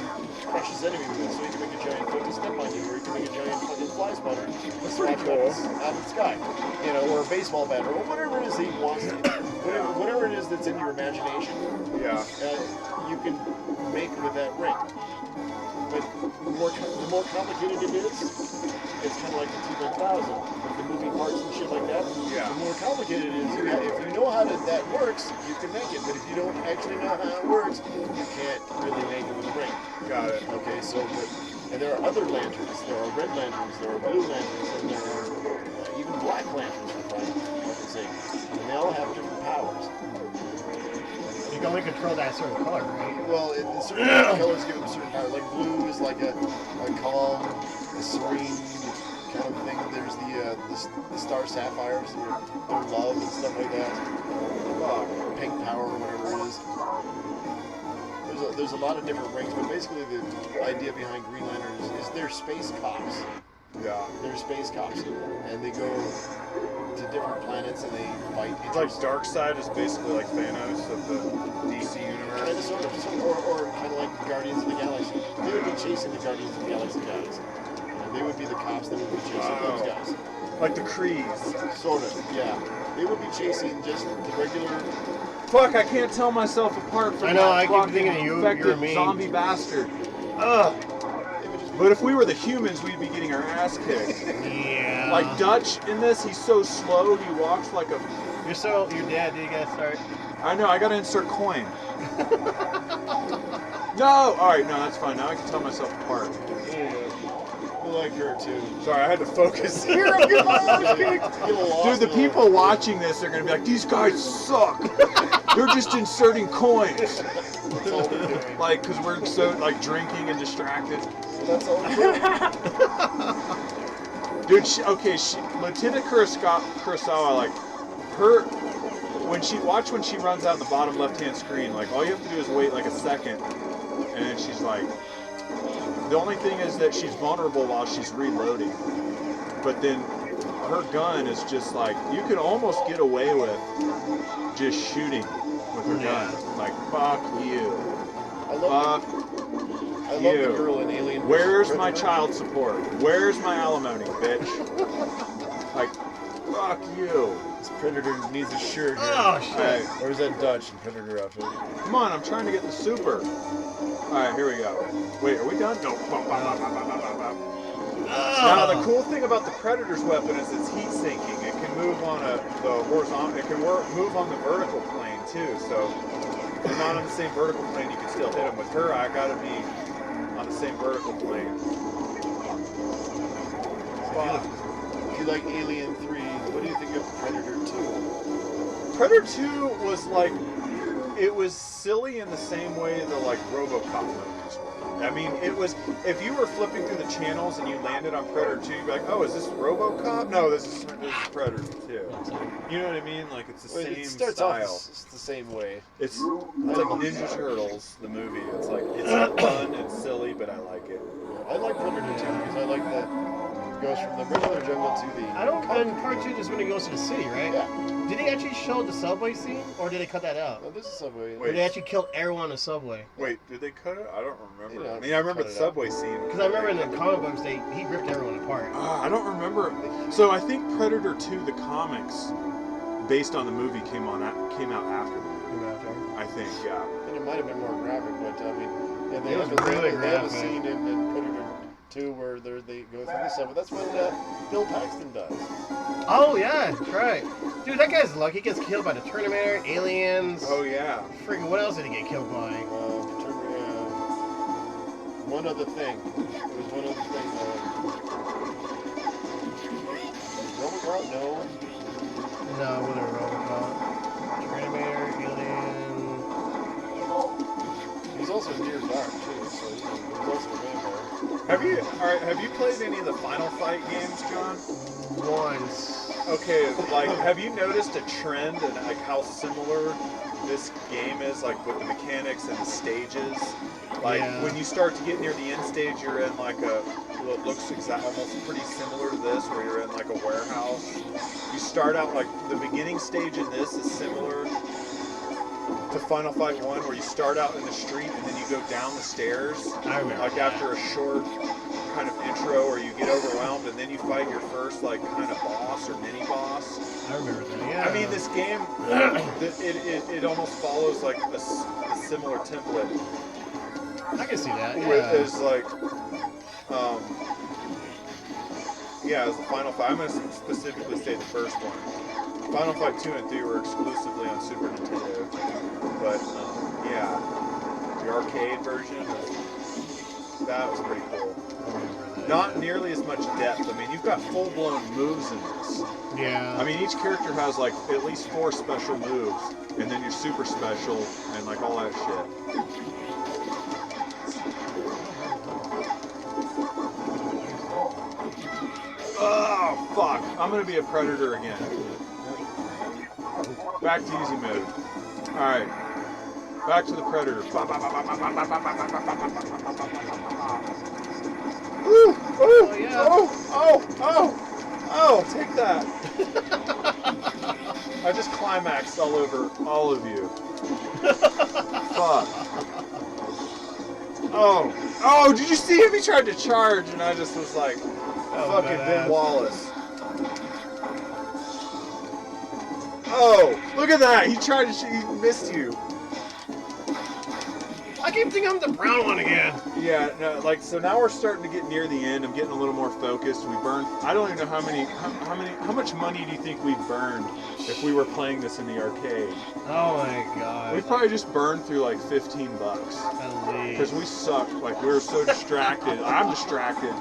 [SPEAKER 1] crush his enemy with. So he can make a giant foot to step on you, or he can make a giant fucking fly spotter to swat you out of the sky. or a baseball bat, or whatever it is that he wants to, whatever it is that's in your imagination,
[SPEAKER 3] Yeah.
[SPEAKER 1] you can make with that ring. But the more complicated it is, it's kind of like the T-1000, with the moving parts and shit like that.
[SPEAKER 3] Yeah.
[SPEAKER 1] The more complicated it is, if you know how that works, you can make it. But if you don't actually know how it works, you can't really make it with a ring.
[SPEAKER 3] Got it.
[SPEAKER 1] Okay, so, and there are other lanterns. There are red lanterns, there are blue lanterns, and there are even black lanterns, for fuck's sake. And they all have different powers.
[SPEAKER 2] You can only control that certain color, right?
[SPEAKER 1] Well, certain colors give them certain power. Like blue is like a calm, a serene kind of thing. There's the star sapphires, their love and stuff like that. Pink power or whatever it is. There's a lot of different rings, but basically the idea behind Green Lantern is they're space cops.
[SPEAKER 3] Yeah.
[SPEAKER 1] They're space cops, and they go to different planets and they fight.
[SPEAKER 3] It's like Darkseid is basically like Thanos of the DC universe.
[SPEAKER 1] Kind of, sort of, or kind of like Guardians of the Galaxy. They would be chasing the Guardians of the Galaxy guys. They would be the cops that would be chasing those guys.
[SPEAKER 3] Like the Krees.
[SPEAKER 1] Sort of, yeah. They would be chasing just the regular.
[SPEAKER 3] Fuck, I can't tell myself apart from
[SPEAKER 2] I know,
[SPEAKER 3] that
[SPEAKER 2] I keep
[SPEAKER 3] fucking
[SPEAKER 2] thinking you're
[SPEAKER 3] infected
[SPEAKER 2] me.
[SPEAKER 3] zombie bastard. Ugh. But if we were the humans, we'd be getting our ass kicked.
[SPEAKER 2] Yeah.
[SPEAKER 3] Like Dutch in this, he's so slow, he walks like a...
[SPEAKER 2] Your dad, did you guys start?
[SPEAKER 3] I know, I gotta insert coin. No! Alright, no, that's fine. Now I can tell myself apart.
[SPEAKER 1] Yeah. I like her too.
[SPEAKER 3] Sorry, I had to focus here. I'm getting my ass kicked. Dude, the people watching this are gonna be like, these guys suck. They're just inserting coins.
[SPEAKER 1] That's all we're doing.
[SPEAKER 3] Like, because we're so, like, drinking and distracted.
[SPEAKER 1] That's all we're doing.
[SPEAKER 3] Dude, Lieutenant Kurosawa, like, her, when she runs out in the bottom left-hand screen, like, all you have to do is wait, like, a second, and then she's like, the only thing is that she's vulnerable while she's reloading, but then her gun is just, like, you can almost get away with just shooting with her gun. Like, fuck you.
[SPEAKER 1] I love the girl in Alien.
[SPEAKER 3] Where's my child support? Where's my alimony, bitch? Like, fuck you.
[SPEAKER 1] This Predator needs a shirt.
[SPEAKER 2] Oh, shit.
[SPEAKER 3] Hey,
[SPEAKER 1] Or is that Dutch in Predator outfit?
[SPEAKER 3] come on, I'm trying to get the super. Alright, here we go. Wait, are we done? No. Now, the cool thing about the Predator's weapon is it's heat sinking. It can move on the horizontal, it can move on the vertical plane too. So, if you're not on the same vertical plane, you can still hit them. With her, I gotta be on the same vertical plane.
[SPEAKER 1] If you like Alien 3, what do you think of Predator 2?
[SPEAKER 3] Predator 2 was like, it was silly in the same way the like RoboCop movies were. I mean, it was, if you were flipping through the channels and you landed on Predator 2, you'd be like, oh, is this RoboCop? No, this is Predator 2. You know what I mean? Like, it's the same
[SPEAKER 1] It starts
[SPEAKER 3] style.
[SPEAKER 1] off it's the same way.
[SPEAKER 3] It's like Ninja Turtles, the movie. It's like, it's fun, it's silly, but I like it.
[SPEAKER 1] I like Predator 2 because I like that it goes from the regular jungle to the...
[SPEAKER 2] I don't. In part 2 is when he goes to the city, right?
[SPEAKER 1] Yeah.
[SPEAKER 2] Did they actually show the subway scene, or did they cut that out?
[SPEAKER 1] No, this is Subway.
[SPEAKER 2] Or did they actually kill everyone on the subway?
[SPEAKER 3] Wait, did they cut it? I don't remember.
[SPEAKER 1] Yeah,
[SPEAKER 3] I mean, I remember the
[SPEAKER 1] cut it out.
[SPEAKER 3] subway scene.
[SPEAKER 2] Because I remember in the comic books, he ripped everyone apart.
[SPEAKER 3] I don't remember. So I think Predator 2, the comics, based on the movie, came out after the movie. I think, yeah.
[SPEAKER 1] And it might have been more graphic, but I mean... Yeah, they
[SPEAKER 2] It was
[SPEAKER 1] have
[SPEAKER 2] really
[SPEAKER 1] they have a
[SPEAKER 2] graphic.
[SPEAKER 1] scene in Predator 2 where they go through the subway. That's what Bill Paxton does.
[SPEAKER 2] Oh yeah, that's right. Dude, that guy's lucky. He gets killed by the Terminator, aliens.
[SPEAKER 3] Oh, yeah.
[SPEAKER 2] Freaking, what else did he get killed by?
[SPEAKER 1] One other thing. There was one other thing. Robocop? No.
[SPEAKER 2] No, whatever, Robocop. Terminator, alien.
[SPEAKER 1] He's also near dark too, so he's also a vampire.
[SPEAKER 3] Have you played any of the Final Fight games, John?
[SPEAKER 2] Once.
[SPEAKER 3] Okay, like, have you noticed a trend in like how similar this game is, like with the mechanics and the stages? Like
[SPEAKER 2] Yeah.
[SPEAKER 3] when you start to get near the end stage, you're in like what looks almost pretty similar to this, where you're in like a warehouse. You start out like the beginning stage in this is similar to Final Fight 1, where you start out in the street and then you go down the stairs.
[SPEAKER 2] I remember
[SPEAKER 3] Like
[SPEAKER 2] that.
[SPEAKER 3] after a short kind of intro, or you get overwhelmed and then you fight your first like kind of boss or mini boss.
[SPEAKER 2] I remember that. Yeah.
[SPEAKER 3] I mean, this game, it almost follows like a similar template.
[SPEAKER 2] I can see that. Yeah.
[SPEAKER 3] There's like, yeah, as the Final Fight. I'm going to specifically say the first one. Final Fight 2 and 3 were exclusively on Super Nintendo, but yeah, the arcade version, that was pretty cool. Not nearly as much depth. I mean, you've got full-blown moves in this.
[SPEAKER 2] Yeah.
[SPEAKER 3] I mean, each character has like at least 4 special moves, and then your super special, and like all that shit. Oh, fuck. I'm gonna be a predator again. Back to easy mode. Alright. Back to the predator. Ooh, oh,
[SPEAKER 2] yeah.
[SPEAKER 3] Oh, take that. I just climaxed all over all of you. Fuck. Oh, did you see him? He tried to charge, and I just was like, fucking Ben Wallace. Oh, look at that. He tried to shoot, he missed you.
[SPEAKER 2] I keep thinking I'm the brown one again.
[SPEAKER 3] Yeah, no, like, so now we're starting to get near the end. I'm getting a little more focused. We burned, I don't even know how much money do you think we burned if we were playing this in the arcade?
[SPEAKER 2] Oh my god.
[SPEAKER 3] We probably just burned through like $15.
[SPEAKER 2] At least.
[SPEAKER 3] Because we sucked. Like, we were so distracted. I'm distracted.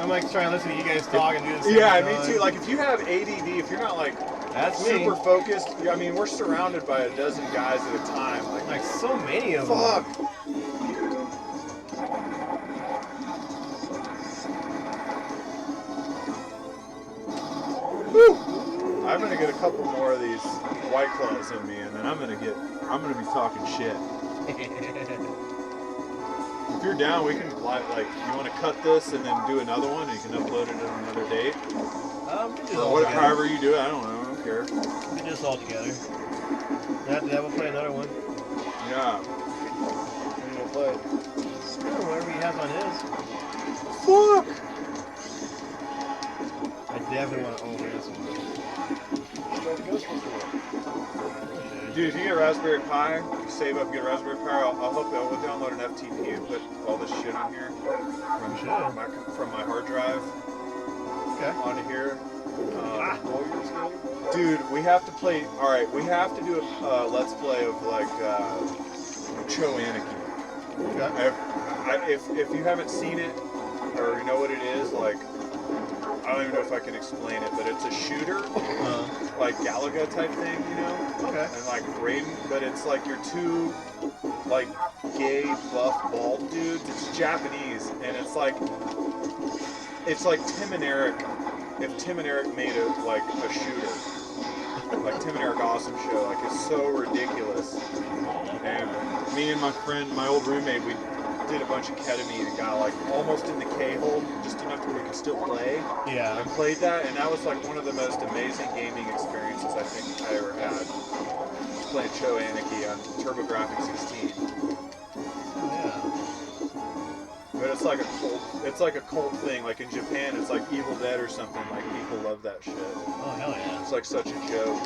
[SPEAKER 2] I'm like trying to listen to you guys talk and do this.
[SPEAKER 3] Yeah, me too. Like, if you have ADD, if you're not like
[SPEAKER 2] That's
[SPEAKER 3] super
[SPEAKER 2] me.
[SPEAKER 3] focused, I mean, we're surrounded by a dozen guys at a time.
[SPEAKER 2] Like so many of them.
[SPEAKER 3] Fuck. Whew. I'm gonna get a couple more of these White Claws in me, and then I'm gonna be talking shit. If you're down, we can like, you want to cut this and then do another one, and you can upload it on another date.
[SPEAKER 2] We can do this
[SPEAKER 3] Or
[SPEAKER 2] all
[SPEAKER 3] whatever,
[SPEAKER 2] together.
[SPEAKER 3] however you do it, I don't know, I don't care.
[SPEAKER 2] We can do this all together. After that, we'll play another one.
[SPEAKER 3] Yeah.
[SPEAKER 1] What are you gonna play?
[SPEAKER 2] Whatever he has on his.
[SPEAKER 3] Fuck!
[SPEAKER 2] I definitely want to own this one.
[SPEAKER 1] Start Ghostbusters.
[SPEAKER 3] Dude, if you get Raspberry Pi, save up, get a Raspberry Pi, I'll help you. We'll download an FTP and put all this shit on here from my hard drive
[SPEAKER 2] Okay.
[SPEAKER 3] onto here.
[SPEAKER 1] Warriors game?
[SPEAKER 3] Dude, we have to play. All right, we have to do a let's play of like Cho Anarchy.
[SPEAKER 2] Okay.
[SPEAKER 3] If you haven't seen it or you know what it is, like I don't even know if I can explain it, but it's a shooter, like Galaga type thing, you know?
[SPEAKER 2] Okay.
[SPEAKER 3] And like Raiden, but it's like you're two like gay buff bald dudes. It's Japanese, and it's like Tim and Eric. If Tim and Eric made a shooter, like Tim and Eric Awesome Show, like it's so ridiculous. And me and my friend, my old roommate, we did a bunch of ketamine and got like almost in the K-hole, just enough to where we could still play.
[SPEAKER 2] Yeah.
[SPEAKER 3] I played that, and that was like one of the most amazing gaming experiences I think I ever had. Playing Cho Anarchy on TurboGrafx 16.
[SPEAKER 2] Yeah.
[SPEAKER 3] But it's like a cult thing. Like in Japan, it's like Evil Dead or something. Like people love that shit.
[SPEAKER 2] Oh hell yeah.
[SPEAKER 3] It's like such a joke.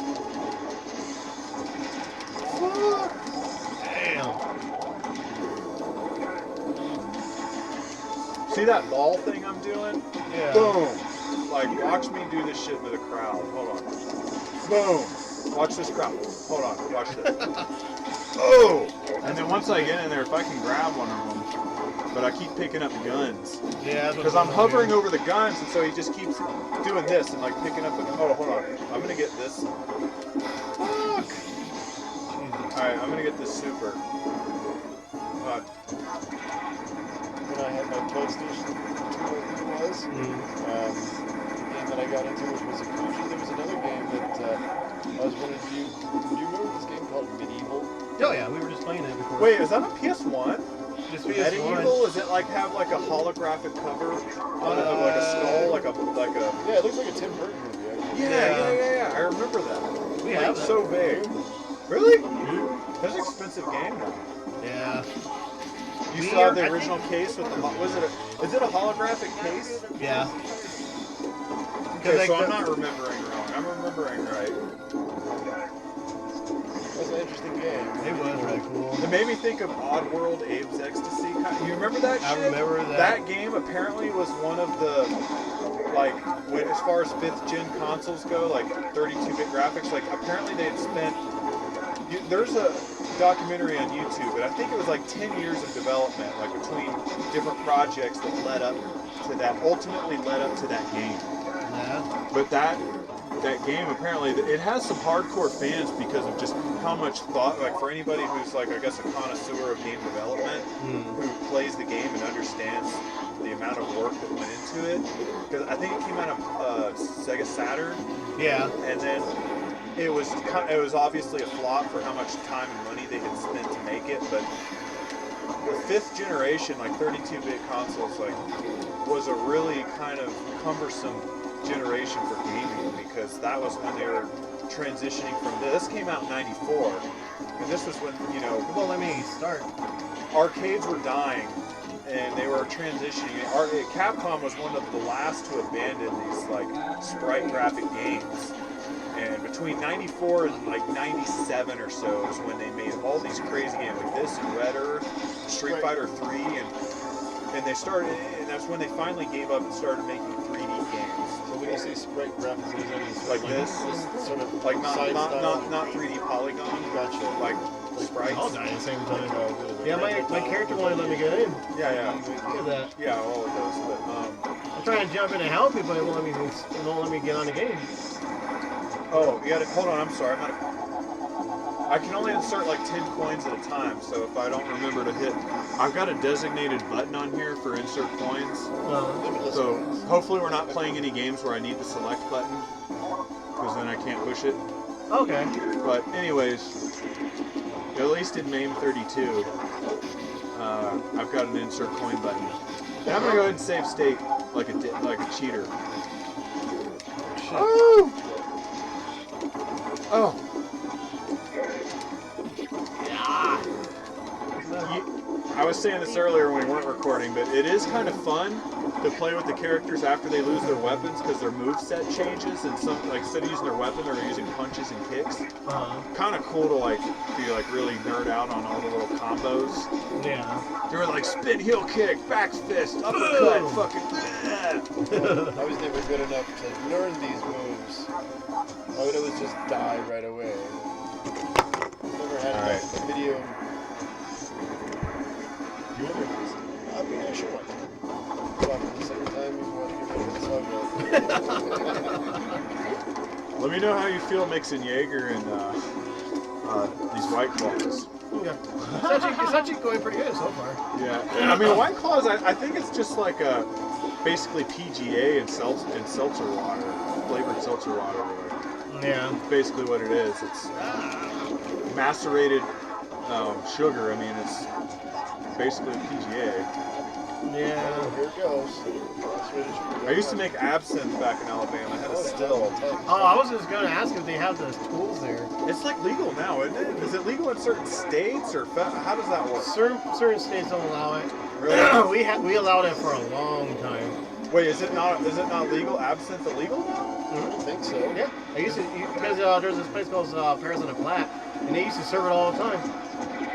[SPEAKER 2] Damn.
[SPEAKER 3] See that ball thing I'm doing?
[SPEAKER 2] Yeah.
[SPEAKER 3] Boom. Like watch me do this shit with a crowd. Hold on. Boom. Watch this crowd. Hold on. Watch this. Oh. And then once I get in there, if I can grab one of them, but I keep picking up guns.
[SPEAKER 2] Yeah.
[SPEAKER 3] Because I'm hovering over the guns, and so he just keeps doing this and like picking up. Oh, hold on. I'm gonna get this. Fuck. All right, I'm gonna get this super.
[SPEAKER 1] When I had my PlayStation 2, I think it was, the game that I got into, which was Akushi, there was another game that I was wondering, do you remember this game called Medieval?
[SPEAKER 2] Oh yeah, we were just playing it before.
[SPEAKER 3] Wait, is that a PS1?
[SPEAKER 2] Just
[SPEAKER 3] Medieval? Is it like have like a holographic cover on it of like a skull, like a?
[SPEAKER 1] Yeah, it looks like a Tim Burton movie, actually.
[SPEAKER 3] Yeah. I remember that.
[SPEAKER 2] We
[SPEAKER 3] Like,
[SPEAKER 2] have that.
[SPEAKER 3] so big. Really? That's an expensive game now.
[SPEAKER 2] Yeah.
[SPEAKER 3] You still have the original case with the is it a holographic case?
[SPEAKER 2] Yeah.
[SPEAKER 3] Okay, so I'm not remembering wrong. I'm remembering right.
[SPEAKER 1] That's an interesting game.
[SPEAKER 2] It was really cool.
[SPEAKER 3] It made me think of Oddworld Abe's Ecstasy. You remember that shit?
[SPEAKER 2] I remember that.
[SPEAKER 3] That game apparently was one of the, like, as far as 5th gen consoles go, like 32-bit graphics, like apparently they had spent, there's a documentary on YouTube, but I think it was like 10 years of development, like between different projects that led up to that, ultimately led up to that game.
[SPEAKER 2] Yeah.
[SPEAKER 3] But that game, apparently, it has some hardcore fans because of just how much thought, like for anybody who's like, I guess, a connoisseur of game development, who plays the game and understands the amount of work that went into it. Because I think it came out of Sega Saturn.
[SPEAKER 2] Yeah.
[SPEAKER 3] And then it was obviously a flop for how much time and money they had spent to make it, but the 5th generation, like 32-bit consoles, like was a really kind of cumbersome generation for gaming, because that was when they were transitioning from this came out in '94, and this was when, you know,
[SPEAKER 2] Well, let me start.
[SPEAKER 3] arcades were dying and they were transitioning. Capcom was one of the last to abandon these like sprite graphic games, and between '94 and like '97 or so is when they made all these crazy games like this and Red Earth, Street Fighter 3, and they started, and that's when they finally gave up and started making 3D games.
[SPEAKER 1] So when you say sprite graphics, is it
[SPEAKER 3] Like this
[SPEAKER 1] sort of
[SPEAKER 3] Like not
[SPEAKER 1] side style?
[SPEAKER 3] 3D polygon,
[SPEAKER 1] Gotcha.
[SPEAKER 3] like sprites.
[SPEAKER 2] All died at the same time.
[SPEAKER 1] Yeah,
[SPEAKER 2] Yeah, my character won't let me get in.
[SPEAKER 3] Yeah,
[SPEAKER 2] Look at that.
[SPEAKER 3] yeah, all of those. But
[SPEAKER 2] I'm trying to jump in and help you, but it won't let me get on the game.
[SPEAKER 3] oh, you got to hold on. I'm sorry. I can only insert like 10 coins at a time. So if I don't remember to hit, I've got a designated button on here for insert coins. So hopefully we're not playing any games where I need the select button, because then I can't push it.
[SPEAKER 2] Okay.
[SPEAKER 3] But anyways, at least in MAME 32, I've got an insert coin button. And I'm gonna go ahead and save state like a cheater. Oh! Oh! I was saying this earlier when we weren't recording, but it is kind of fun to play with the characters after they lose their weapons, because their moveset changes, and some, like, instead of using their weapon, they're using punches and kicks. Kind of cool to like be like really nerd out on all the little combos.
[SPEAKER 2] Yeah.
[SPEAKER 3] They were like spin heel kick, back fist, uppercut,
[SPEAKER 2] Boom.
[SPEAKER 3] fucking.
[SPEAKER 1] I was never good enough to learn these moves. I would always just die right away. Never had enough video. I mean, I sure want to. Well, at the same time, you want to give it a slug.
[SPEAKER 3] Let me know how you feel mixing Jaeger and these White Claws.
[SPEAKER 2] Yeah. It's actually going pretty good so far.
[SPEAKER 3] Yeah, I mean White Claws. I think it's just like basically PGA and seltzer water, flavored seltzer water.
[SPEAKER 2] Yeah.
[SPEAKER 3] Basically what it is. It's macerated sugar. I mean, it's basically PGA.
[SPEAKER 2] Yeah.
[SPEAKER 1] Here it goes.
[SPEAKER 3] I used to make absinthe back in Alabama. I had a still.
[SPEAKER 2] Oh, I was just gonna ask if they have those tools there.
[SPEAKER 3] It's like legal now, isn't it? Is it legal in certain states, or how does that work?
[SPEAKER 2] Certain states don't allow it.
[SPEAKER 3] Really?
[SPEAKER 2] we allowed it for a long time.
[SPEAKER 3] Wait, is it not legal? Absinthe illegal now?
[SPEAKER 1] I don't think so.
[SPEAKER 2] Yeah. I used to because there's this place called Paris on the Flat, and they used to serve it all the time.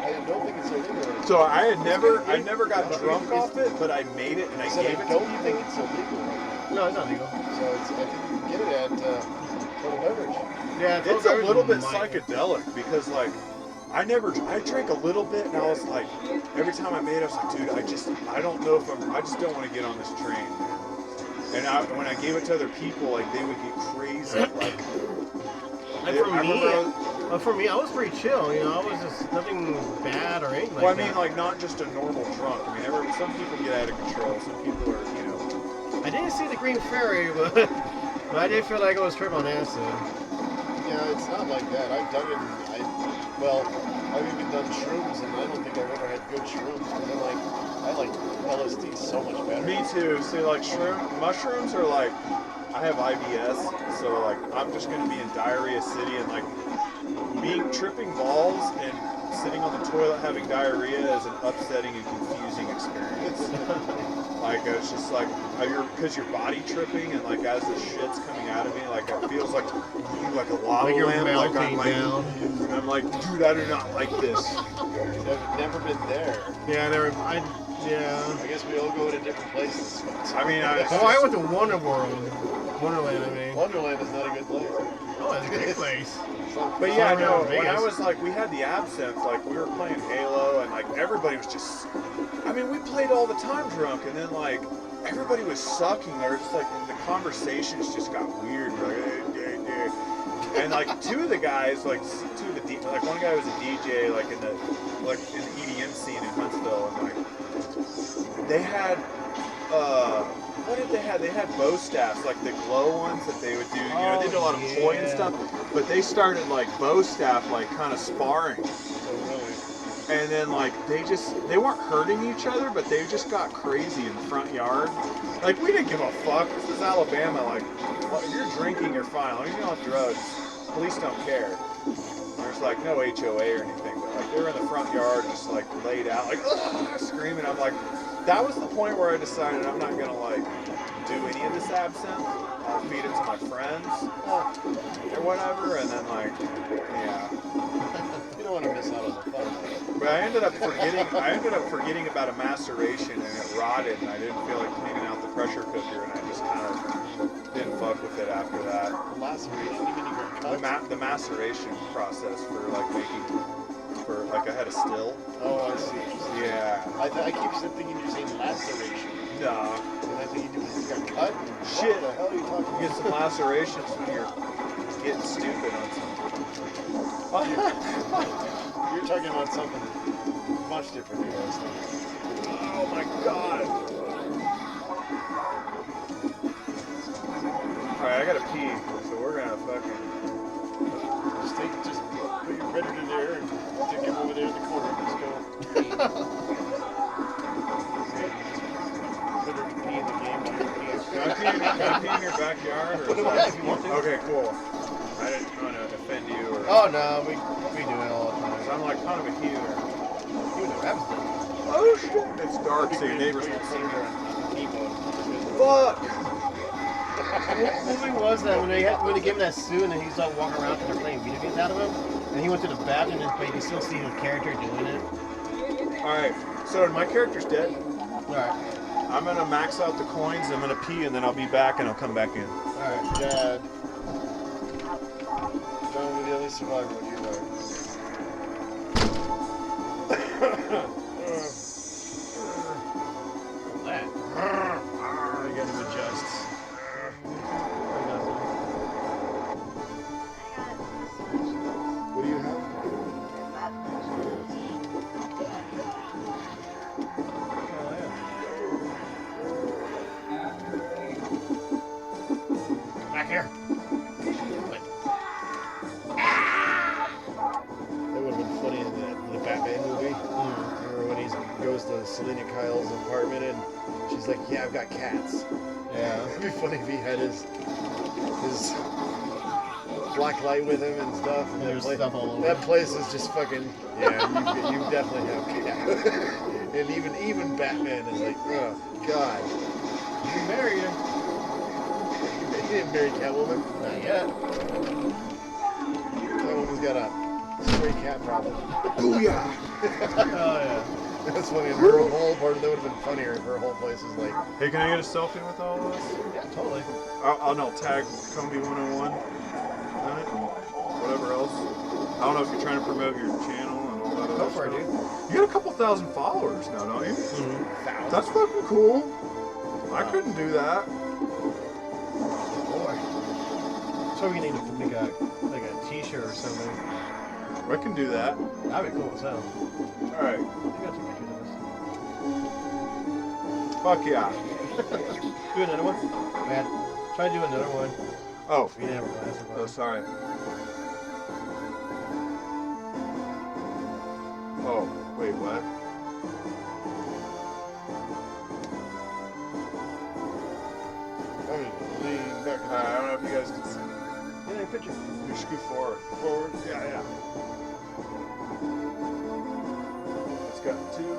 [SPEAKER 1] I don't think it's illegal.
[SPEAKER 3] So I never got drunk off it, but I made it and I
[SPEAKER 1] said
[SPEAKER 3] gave
[SPEAKER 1] I
[SPEAKER 3] it
[SPEAKER 1] don't
[SPEAKER 3] to people.
[SPEAKER 1] think it's illegal.
[SPEAKER 2] No, it's not legal.
[SPEAKER 1] So I think you can get it at Total Beverage.
[SPEAKER 2] Yeah,
[SPEAKER 3] It's a little bit psychedelic because like I drank a little bit and I was like, every time I made it, I was like, dude, I just don't want to get on this train. And when I gave it to other people, like they would get crazy. Like,
[SPEAKER 2] for me, I was pretty chill. You know, I was just nothing bad or anything like
[SPEAKER 3] well, I
[SPEAKER 2] that.
[SPEAKER 3] mean, like not just a normal drunk. I mean, some people get out of control. Some people are, you know.
[SPEAKER 2] I didn't see the Green Fairy, but I did feel like I was tripping on acid.
[SPEAKER 1] Yeah, it's not like that. I've done it. I've even done shrooms, and I don't think I've ever had good shrooms. Because I like LSD so much better.
[SPEAKER 3] Me too. See, like mushrooms are like, I have IBS, so like I'm just gonna be in diarrhea city, and like tripping balls and sitting on the toilet having diarrhea is an upsetting and confusing experience. Like it's just like because you're body tripping and like as the shit's coming out of me, like it feels like a lava
[SPEAKER 2] Like you're
[SPEAKER 3] lamp. Like
[SPEAKER 2] melting down.
[SPEAKER 3] I'm like, dude, I do not like this.
[SPEAKER 1] I've never been there.
[SPEAKER 2] Yeah, yeah.
[SPEAKER 1] I guess we all go to different places.
[SPEAKER 3] I mean,
[SPEAKER 2] Oh, I went to Wonderland, I mean.
[SPEAKER 1] Wonderland is not a good place.
[SPEAKER 2] Oh, it's a great place.
[SPEAKER 3] But yeah, no,
[SPEAKER 2] Vegas.
[SPEAKER 3] when I was like, we had the absinthe, like we were playing Halo, and like everybody was just, I mean, we played all the time drunk, and then like everybody was sucking. They were just like, the conversations just got weird. Like, and like two of the guys, like like one guy was a DJ, like in the EDM scene in Huntsville, and like they had. What did they have? They had bow staffs, like the glow ones that they would do. You know, they did a lot of poi and stuff, but they started like bow staff, like kind of sparring.
[SPEAKER 1] Oh, really?
[SPEAKER 3] And then like they weren't hurting each other, but they just got crazy in the front yard. Like we didn't give a fuck. This is Alabama. Like, well, if you're drinking, you're fine. As long as you're not on drugs, police don't care. There's like no HOA or anything, but like they were in the front yard, just like laid out, like screaming. I'm like. That was the point where I decided I'm not gonna like do any of this absinthe. I'll feed it to my friends or whatever, and then like, yeah.
[SPEAKER 1] You don't want to miss out on the fun.
[SPEAKER 3] But I ended up forgetting about a maceration, and it rotted, and I didn't feel like cleaning out the pressure cooker, and I just kind of didn't fuck with it after that.
[SPEAKER 1] Laceration, you mean you got cut?
[SPEAKER 3] The maceration process for like making. Like I had a still.
[SPEAKER 1] Oh, I see.
[SPEAKER 3] Yeah.
[SPEAKER 1] I keep thinking you're saying laceration.
[SPEAKER 3] No.
[SPEAKER 1] And I think you got cut?
[SPEAKER 3] Shit.
[SPEAKER 1] What the hell are you talking
[SPEAKER 3] You get some lacerations when you're getting stupid on something.
[SPEAKER 1] You're talking about something much different than this thing.
[SPEAKER 3] Oh my god. Alright, I gotta pee, so we're gonna fucking...
[SPEAKER 1] Just put your predator there and stick him over there in the corner and just go pee. Predator can pee in the game while you're peeing.
[SPEAKER 3] Can I pee in your backyard? Or
[SPEAKER 1] Put it away if you want to.
[SPEAKER 3] Okay, cool. I didn't want to offend you or...
[SPEAKER 2] Oh no, we do it all the time.
[SPEAKER 3] I'm like kind of a heather.
[SPEAKER 2] You know, absinthe.
[SPEAKER 3] Oh shit! It's dark, so your neighbors can see me. Fuck!
[SPEAKER 2] What movie was that when they gave him that suit and then he started walking around and they're playing video games out of him? And he went to the bathroom but you can still see his character doing it.
[SPEAKER 3] Alright, so my character's dead.
[SPEAKER 2] Alright.
[SPEAKER 3] I'm gonna max out the coins, I'm gonna pee, and then I'll be back and I'll come back in.
[SPEAKER 2] Alright.
[SPEAKER 1] Dad. John will be the only survivor of you,
[SPEAKER 2] That.
[SPEAKER 1] I got to adjust. What do you have?
[SPEAKER 2] Back here.
[SPEAKER 1] That would have been funny in the Batman movie. Remember when he goes to Selena Kyle's apartment and she's like, "Yeah, I've got cats."
[SPEAKER 2] Yeah.
[SPEAKER 1] It'd be funny if he had his black light with him and stuff. And
[SPEAKER 2] There's stuff all over.
[SPEAKER 1] That place is just fucking. Yeah, you definitely have cats. And even Batman is like, oh god.
[SPEAKER 2] You married him.
[SPEAKER 1] He didn't marry Catwoman.
[SPEAKER 2] Not yet.
[SPEAKER 1] Catwoman's got a stray cat problem.
[SPEAKER 3] Booyah!
[SPEAKER 2] Oh yeah.
[SPEAKER 1] That's funny. And her whole part of that would have been funnier if her whole place is like.
[SPEAKER 3] Hey, can I get a selfie with all of us?
[SPEAKER 2] Yeah, totally.
[SPEAKER 3] I'll tag Comby 101 on it, whatever else. I don't know if you're trying to promote your channel and all that
[SPEAKER 2] Go
[SPEAKER 3] other
[SPEAKER 2] for it,
[SPEAKER 3] stuff.
[SPEAKER 2] dude.
[SPEAKER 3] You got a couple thousand followers now, don't you?
[SPEAKER 2] Mm-hmm.
[SPEAKER 3] That's fucking cool. I couldn't do that.
[SPEAKER 2] Boy. So we need to make a t-shirt or something.
[SPEAKER 3] I can do that.
[SPEAKER 2] That'd be cool as hell.
[SPEAKER 3] Alright.
[SPEAKER 2] You got some pictures of
[SPEAKER 3] Fuck yeah.
[SPEAKER 2] this. Do another one? Man, try to do another one.
[SPEAKER 3] Oh.
[SPEAKER 2] You never glass
[SPEAKER 3] Oh, sorry. Oh, wait, what?
[SPEAKER 1] Lean back.
[SPEAKER 3] I don't know if you guys can see.
[SPEAKER 2] Yeah, picture.
[SPEAKER 3] You scoot forward. Forward? Yeah. It's got two.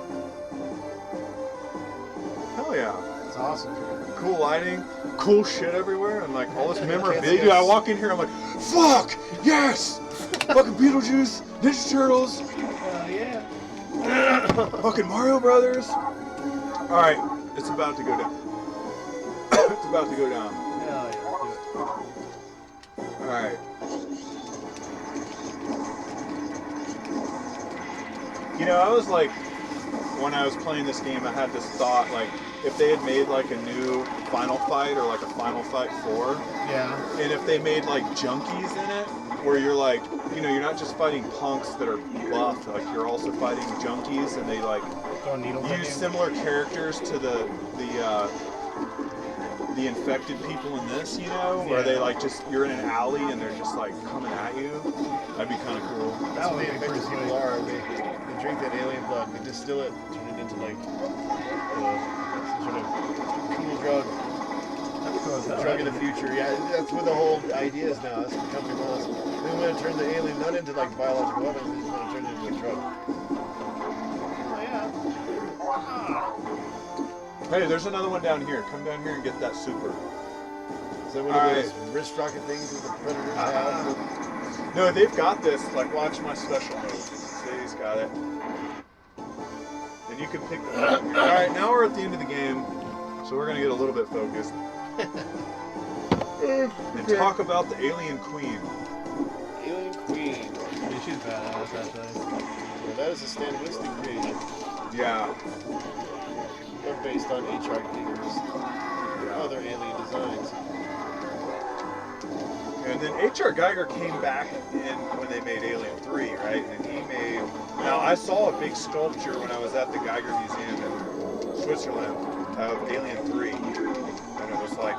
[SPEAKER 3] Hell yeah.
[SPEAKER 2] It's awesome.
[SPEAKER 3] Cool lighting, cool shit everywhere, and like all this
[SPEAKER 2] Can't see
[SPEAKER 3] memorabilia.
[SPEAKER 2] us.
[SPEAKER 3] I walk in here, I'm like, fuck, yes, fucking Beetlejuice, Ninja Turtles,
[SPEAKER 2] Yeah.
[SPEAKER 3] fucking Mario Brothers. All right, it's about to go down. It's about to go down.
[SPEAKER 2] Hell yeah.
[SPEAKER 3] All right. You know, I was like, when I was playing this game, I had this thought, like, if they had made like a new Final Fight or like a Final Fight 4,
[SPEAKER 2] Yeah.
[SPEAKER 3] and if they made like junkies in it, where you're like, you know, you're not just fighting punks that are buff, like you're also fighting junkies, and they like
[SPEAKER 2] Throwing needles at
[SPEAKER 3] use
[SPEAKER 2] you.
[SPEAKER 3] similar characters to the infected people in this, you know, where they like just, you're in an alley and they're just like coming at you. That'd be kind of cool.
[SPEAKER 2] That would
[SPEAKER 1] They
[SPEAKER 2] be pretty
[SPEAKER 1] infected
[SPEAKER 2] sweet.
[SPEAKER 1] people are. They drink that alien blood, they distill it, turn it into like some sort of cool drug. Drug in the future. Yeah, that's what the whole idea is now. That's what the company wants. They want to turn the alien not into like biological weapons, they just want to turn it into a drug.
[SPEAKER 3] Hey, there's another one down here. Come down here and get that super.
[SPEAKER 1] Is that one of those wrist rocket things that the predators have?
[SPEAKER 3] No, they've got this. Like, watch my special move. See, he's got it. And you can pick them up. All right, now we're at the end of the game, so we're gonna get a little bit focused and talk about the Alien Queen.
[SPEAKER 1] Alien Queen.
[SPEAKER 2] Yeah, she's badass, actually.
[SPEAKER 1] Yeah, that is a Stan Winston creation.
[SPEAKER 3] Yeah.
[SPEAKER 1] They're based on H.R. Giger's other alien designs.
[SPEAKER 3] And then H.R. Geiger came back in when they made Alien 3, right? And he made... Now, I saw a big sculpture when I was at the Geiger Museum in Switzerland of Alien 3. And it was like...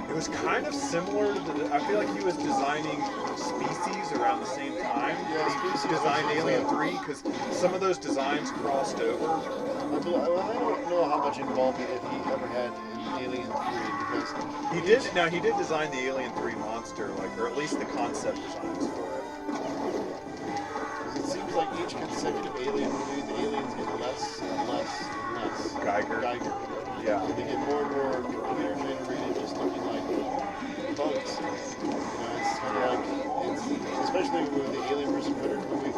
[SPEAKER 3] It was kind of similar to the... I feel like he was designing Species around the same time.
[SPEAKER 1] Yeah,
[SPEAKER 3] He
[SPEAKER 1] Species
[SPEAKER 3] designed
[SPEAKER 1] was-
[SPEAKER 3] Alien 3 because some of those designs crossed over.
[SPEAKER 1] I don't know how much involvement if he ever had in Alien 3 because
[SPEAKER 3] He did design the Alien 3 monster, like, or at least the concept designs for it.
[SPEAKER 1] it seems like each consecutive Alien movie, the aliens get less and less and less.
[SPEAKER 3] Geiger. Yeah.
[SPEAKER 1] They get more and more computer generated, just looking like bugs. You know, it's kind of like, especially with the Alien vs. Predator movie. I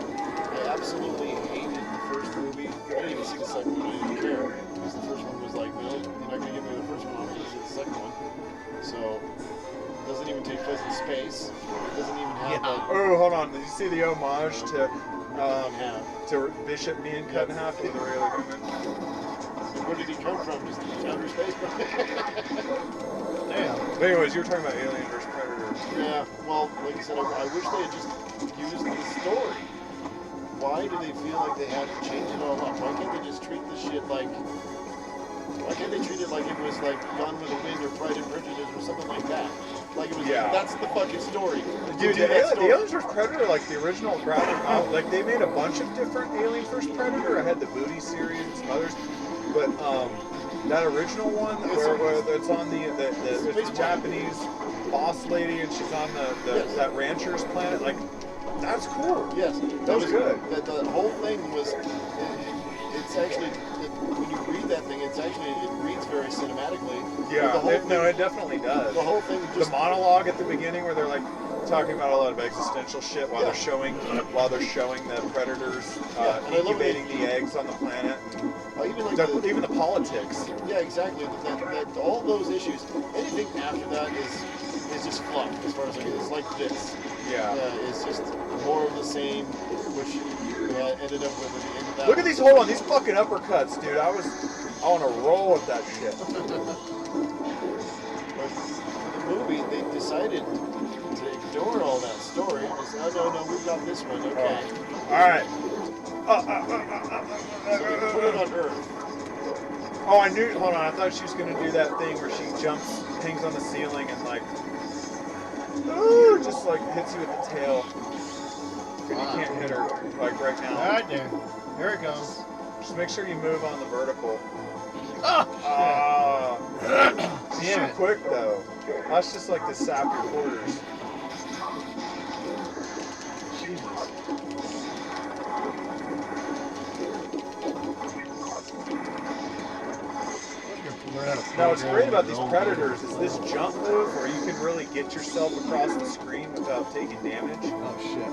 [SPEAKER 1] absolutely hated the first movie. I didn't even see the second one. I didn't care because the first one was like, well, you're not gonna give me the first one. I'm gonna see the second one. So it doesn't even take place in space. It doesn't even have like.
[SPEAKER 3] Oh, hold on. Did you see the homage to
[SPEAKER 1] half.
[SPEAKER 3] to Bishop being cut in half with a regular human?
[SPEAKER 1] Where did he come from? Just outer space?
[SPEAKER 2] Damn.
[SPEAKER 3] But anyways, you were talking about Alien vs. Predator.
[SPEAKER 1] Yeah, well, like I said, I wish they had just used the story. Why do they feel like they have to change it all up? Why can't they just treat the shit like... Why can't they treat it like it was like Gone with the Wind or Pride and Prejudice or something like that? Like it was
[SPEAKER 3] Yeah.
[SPEAKER 1] that's the fucking story.
[SPEAKER 3] Dude,
[SPEAKER 1] Do that
[SPEAKER 3] the
[SPEAKER 1] story.
[SPEAKER 3] Aliens vs. Predator, like the original graphic novel, like they made a bunch of different Alien vs. Predator. I had the Booty series and some others. But that original one where it's on it's the Japanese boss lady and she's on that rancher's planet, like that's cool.
[SPEAKER 1] Yes,
[SPEAKER 3] That was good.
[SPEAKER 1] The whole thing was, it's actually, when you read that thing, it reads very cinematically.
[SPEAKER 3] Yeah,
[SPEAKER 1] The whole
[SPEAKER 3] it definitely does.
[SPEAKER 1] The whole thing just...
[SPEAKER 3] The monologue at the beginning where they're like talking about a lot of existential shit while they're showing the predators
[SPEAKER 1] and I love
[SPEAKER 3] incubating the eggs on the planet.
[SPEAKER 1] even like
[SPEAKER 3] Even the politics.
[SPEAKER 1] Yeah, exactly. That all those issues, anything after that is just fluff. As far as it's like this.
[SPEAKER 3] Yeah.
[SPEAKER 1] It's just more of the same, which we ended up with at the end of that.
[SPEAKER 3] Look at these! Hold on, these fucking uppercuts, dude. I want to roll with that shit.
[SPEAKER 1] But for the movie, they decided to ignore all that story. Just, oh no, we've got this one. Okay.
[SPEAKER 3] All right.
[SPEAKER 1] So they put it on Earth.
[SPEAKER 3] Oh, I knew. Hold on, I thought she was gonna do that thing where she jumps, hangs on the ceiling, and like, ooh, just like hits you with the tail. And you can't hit her like right now.
[SPEAKER 2] Right there. Here it goes.
[SPEAKER 3] Just make sure you move on the vertical.
[SPEAKER 2] Oh!
[SPEAKER 3] She's
[SPEAKER 2] Damn
[SPEAKER 3] too
[SPEAKER 2] it.
[SPEAKER 3] quick though. That's just like to sap your quarters.
[SPEAKER 2] Jesus. Learn how to
[SPEAKER 3] what's great about these Predators is this jump move where you can really get yourself across the screen without taking damage.
[SPEAKER 2] Oh shit.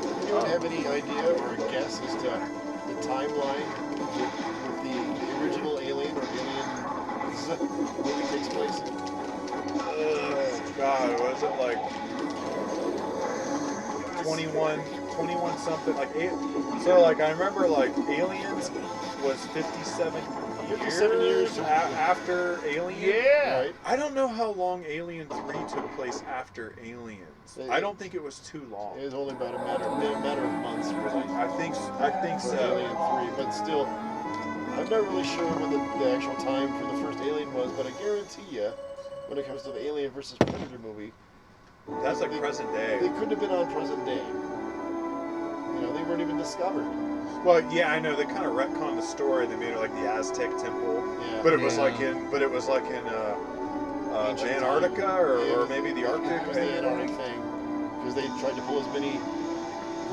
[SPEAKER 1] Do you have any idea or guess as to the timeline with the original Alien or Aliens movie takes place in?
[SPEAKER 3] God, was it like 21 something? Like so like I remember like Aliens was 57 years after Alien.
[SPEAKER 2] Yeah.
[SPEAKER 1] Right?
[SPEAKER 3] I don't know how long Alien 3 took place after Aliens. I don't think it was too long.
[SPEAKER 1] It was only about a matter of months, really.
[SPEAKER 3] I think
[SPEAKER 1] For
[SPEAKER 3] so.
[SPEAKER 1] Alien 3, but still, I'm not really sure what the actual time for the first Alien was, but I guarantee you, when it comes to the Alien versus Predator movie,
[SPEAKER 3] That's like present
[SPEAKER 1] they
[SPEAKER 3] day.
[SPEAKER 1] couldn't have been on present day. You know, they weren't even discovered.
[SPEAKER 3] Well, yeah, I know they kind of retconned the story. They made it like the Aztec temple,
[SPEAKER 1] Yeah.
[SPEAKER 3] but it was
[SPEAKER 2] Yeah.
[SPEAKER 3] like in
[SPEAKER 1] Ancient
[SPEAKER 3] Antarctica
[SPEAKER 1] time.
[SPEAKER 3] or maybe the Arctic.
[SPEAKER 1] It was the Antarctic thing, because they tried to pull as many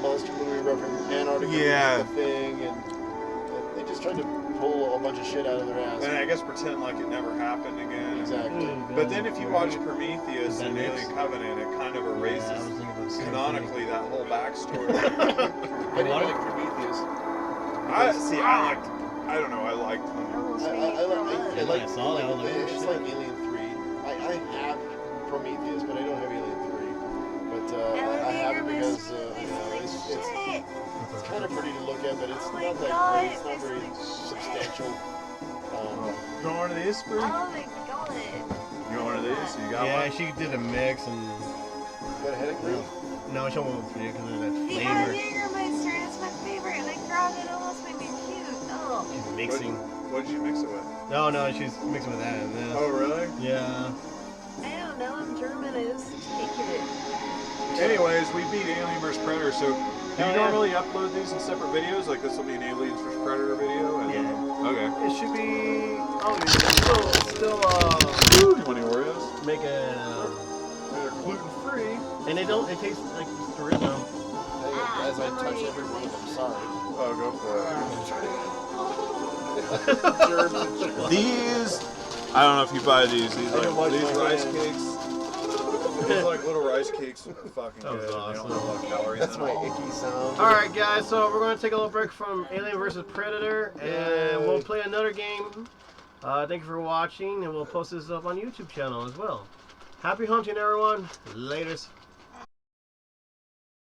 [SPEAKER 1] monster movie references. Antarctica
[SPEAKER 3] Yeah.
[SPEAKER 1] was the thing, and they just tried to pull a bunch of shit out of their ass.
[SPEAKER 3] And I guess pretend like it never happened again.
[SPEAKER 1] Exactly.
[SPEAKER 3] But then if you watch Prometheus
[SPEAKER 2] That
[SPEAKER 3] and
[SPEAKER 2] makes-
[SPEAKER 3] Alien Covenant, it kind of erases
[SPEAKER 2] Yeah, I was thinking about the same
[SPEAKER 3] canonically that whole backstory.
[SPEAKER 1] I didn't like Prometheus.
[SPEAKER 3] I don't know, I liked them.
[SPEAKER 1] I
[SPEAKER 2] When I saw that, I was like, oh,
[SPEAKER 1] it's
[SPEAKER 2] shit.
[SPEAKER 1] like Alien 3. I have Prometheus, but I don't have Alien 3. But I have it because it's kind of pretty to look at, but it's not that great. It's not very substantial.
[SPEAKER 3] You want one of these, Brie?
[SPEAKER 5] Oh my god.
[SPEAKER 3] You want one of these? You got
[SPEAKER 2] Yeah,
[SPEAKER 3] one?
[SPEAKER 2] she did a mix and
[SPEAKER 1] Got a headache, Bruce?
[SPEAKER 2] no, she went with you because of that
[SPEAKER 5] The
[SPEAKER 2] flavor.
[SPEAKER 5] Jägermeister, that's my favorite, and I grabbed it, almost made me puke. Oh.
[SPEAKER 2] She's mixing.
[SPEAKER 3] What did you mix it with?
[SPEAKER 2] No, she's mixing with that and this.
[SPEAKER 3] Oh, really?
[SPEAKER 2] Yeah.
[SPEAKER 5] I don't know, I'm German, I just take it.
[SPEAKER 3] Anyways, we beat Alien vs. Predator, so do you
[SPEAKER 2] yeah.
[SPEAKER 3] normally upload these in separate videos? Like this will be an Aliens vs. Predator video? And
[SPEAKER 2] Yeah.
[SPEAKER 3] Okay.
[SPEAKER 2] It should be. Oh, it's still
[SPEAKER 3] Ooh, you want any Oreos?
[SPEAKER 2] make a.
[SPEAKER 3] They're gluten free.
[SPEAKER 2] And it tastes like just original.
[SPEAKER 1] As I touch every one of them, sorry.
[SPEAKER 3] Oh, go for it.
[SPEAKER 1] German.
[SPEAKER 3] These, I don't know if you buy these. These
[SPEAKER 1] I don't watch
[SPEAKER 3] these
[SPEAKER 1] my
[SPEAKER 3] rice
[SPEAKER 1] hands.
[SPEAKER 3] cakes. These like little rice cakes are fucking
[SPEAKER 2] That was
[SPEAKER 3] good.
[SPEAKER 2] awesome.
[SPEAKER 3] They don't have a lot of calories
[SPEAKER 1] That's
[SPEAKER 3] in
[SPEAKER 1] my
[SPEAKER 3] them.
[SPEAKER 1] icky sound.
[SPEAKER 2] All right, guys. So we're going to take a little break from Alien vs. Predator, and we'll play another game. Thank you for watching, and we'll post this up on YouTube channel as well. Happy hunting, everyone. Laters.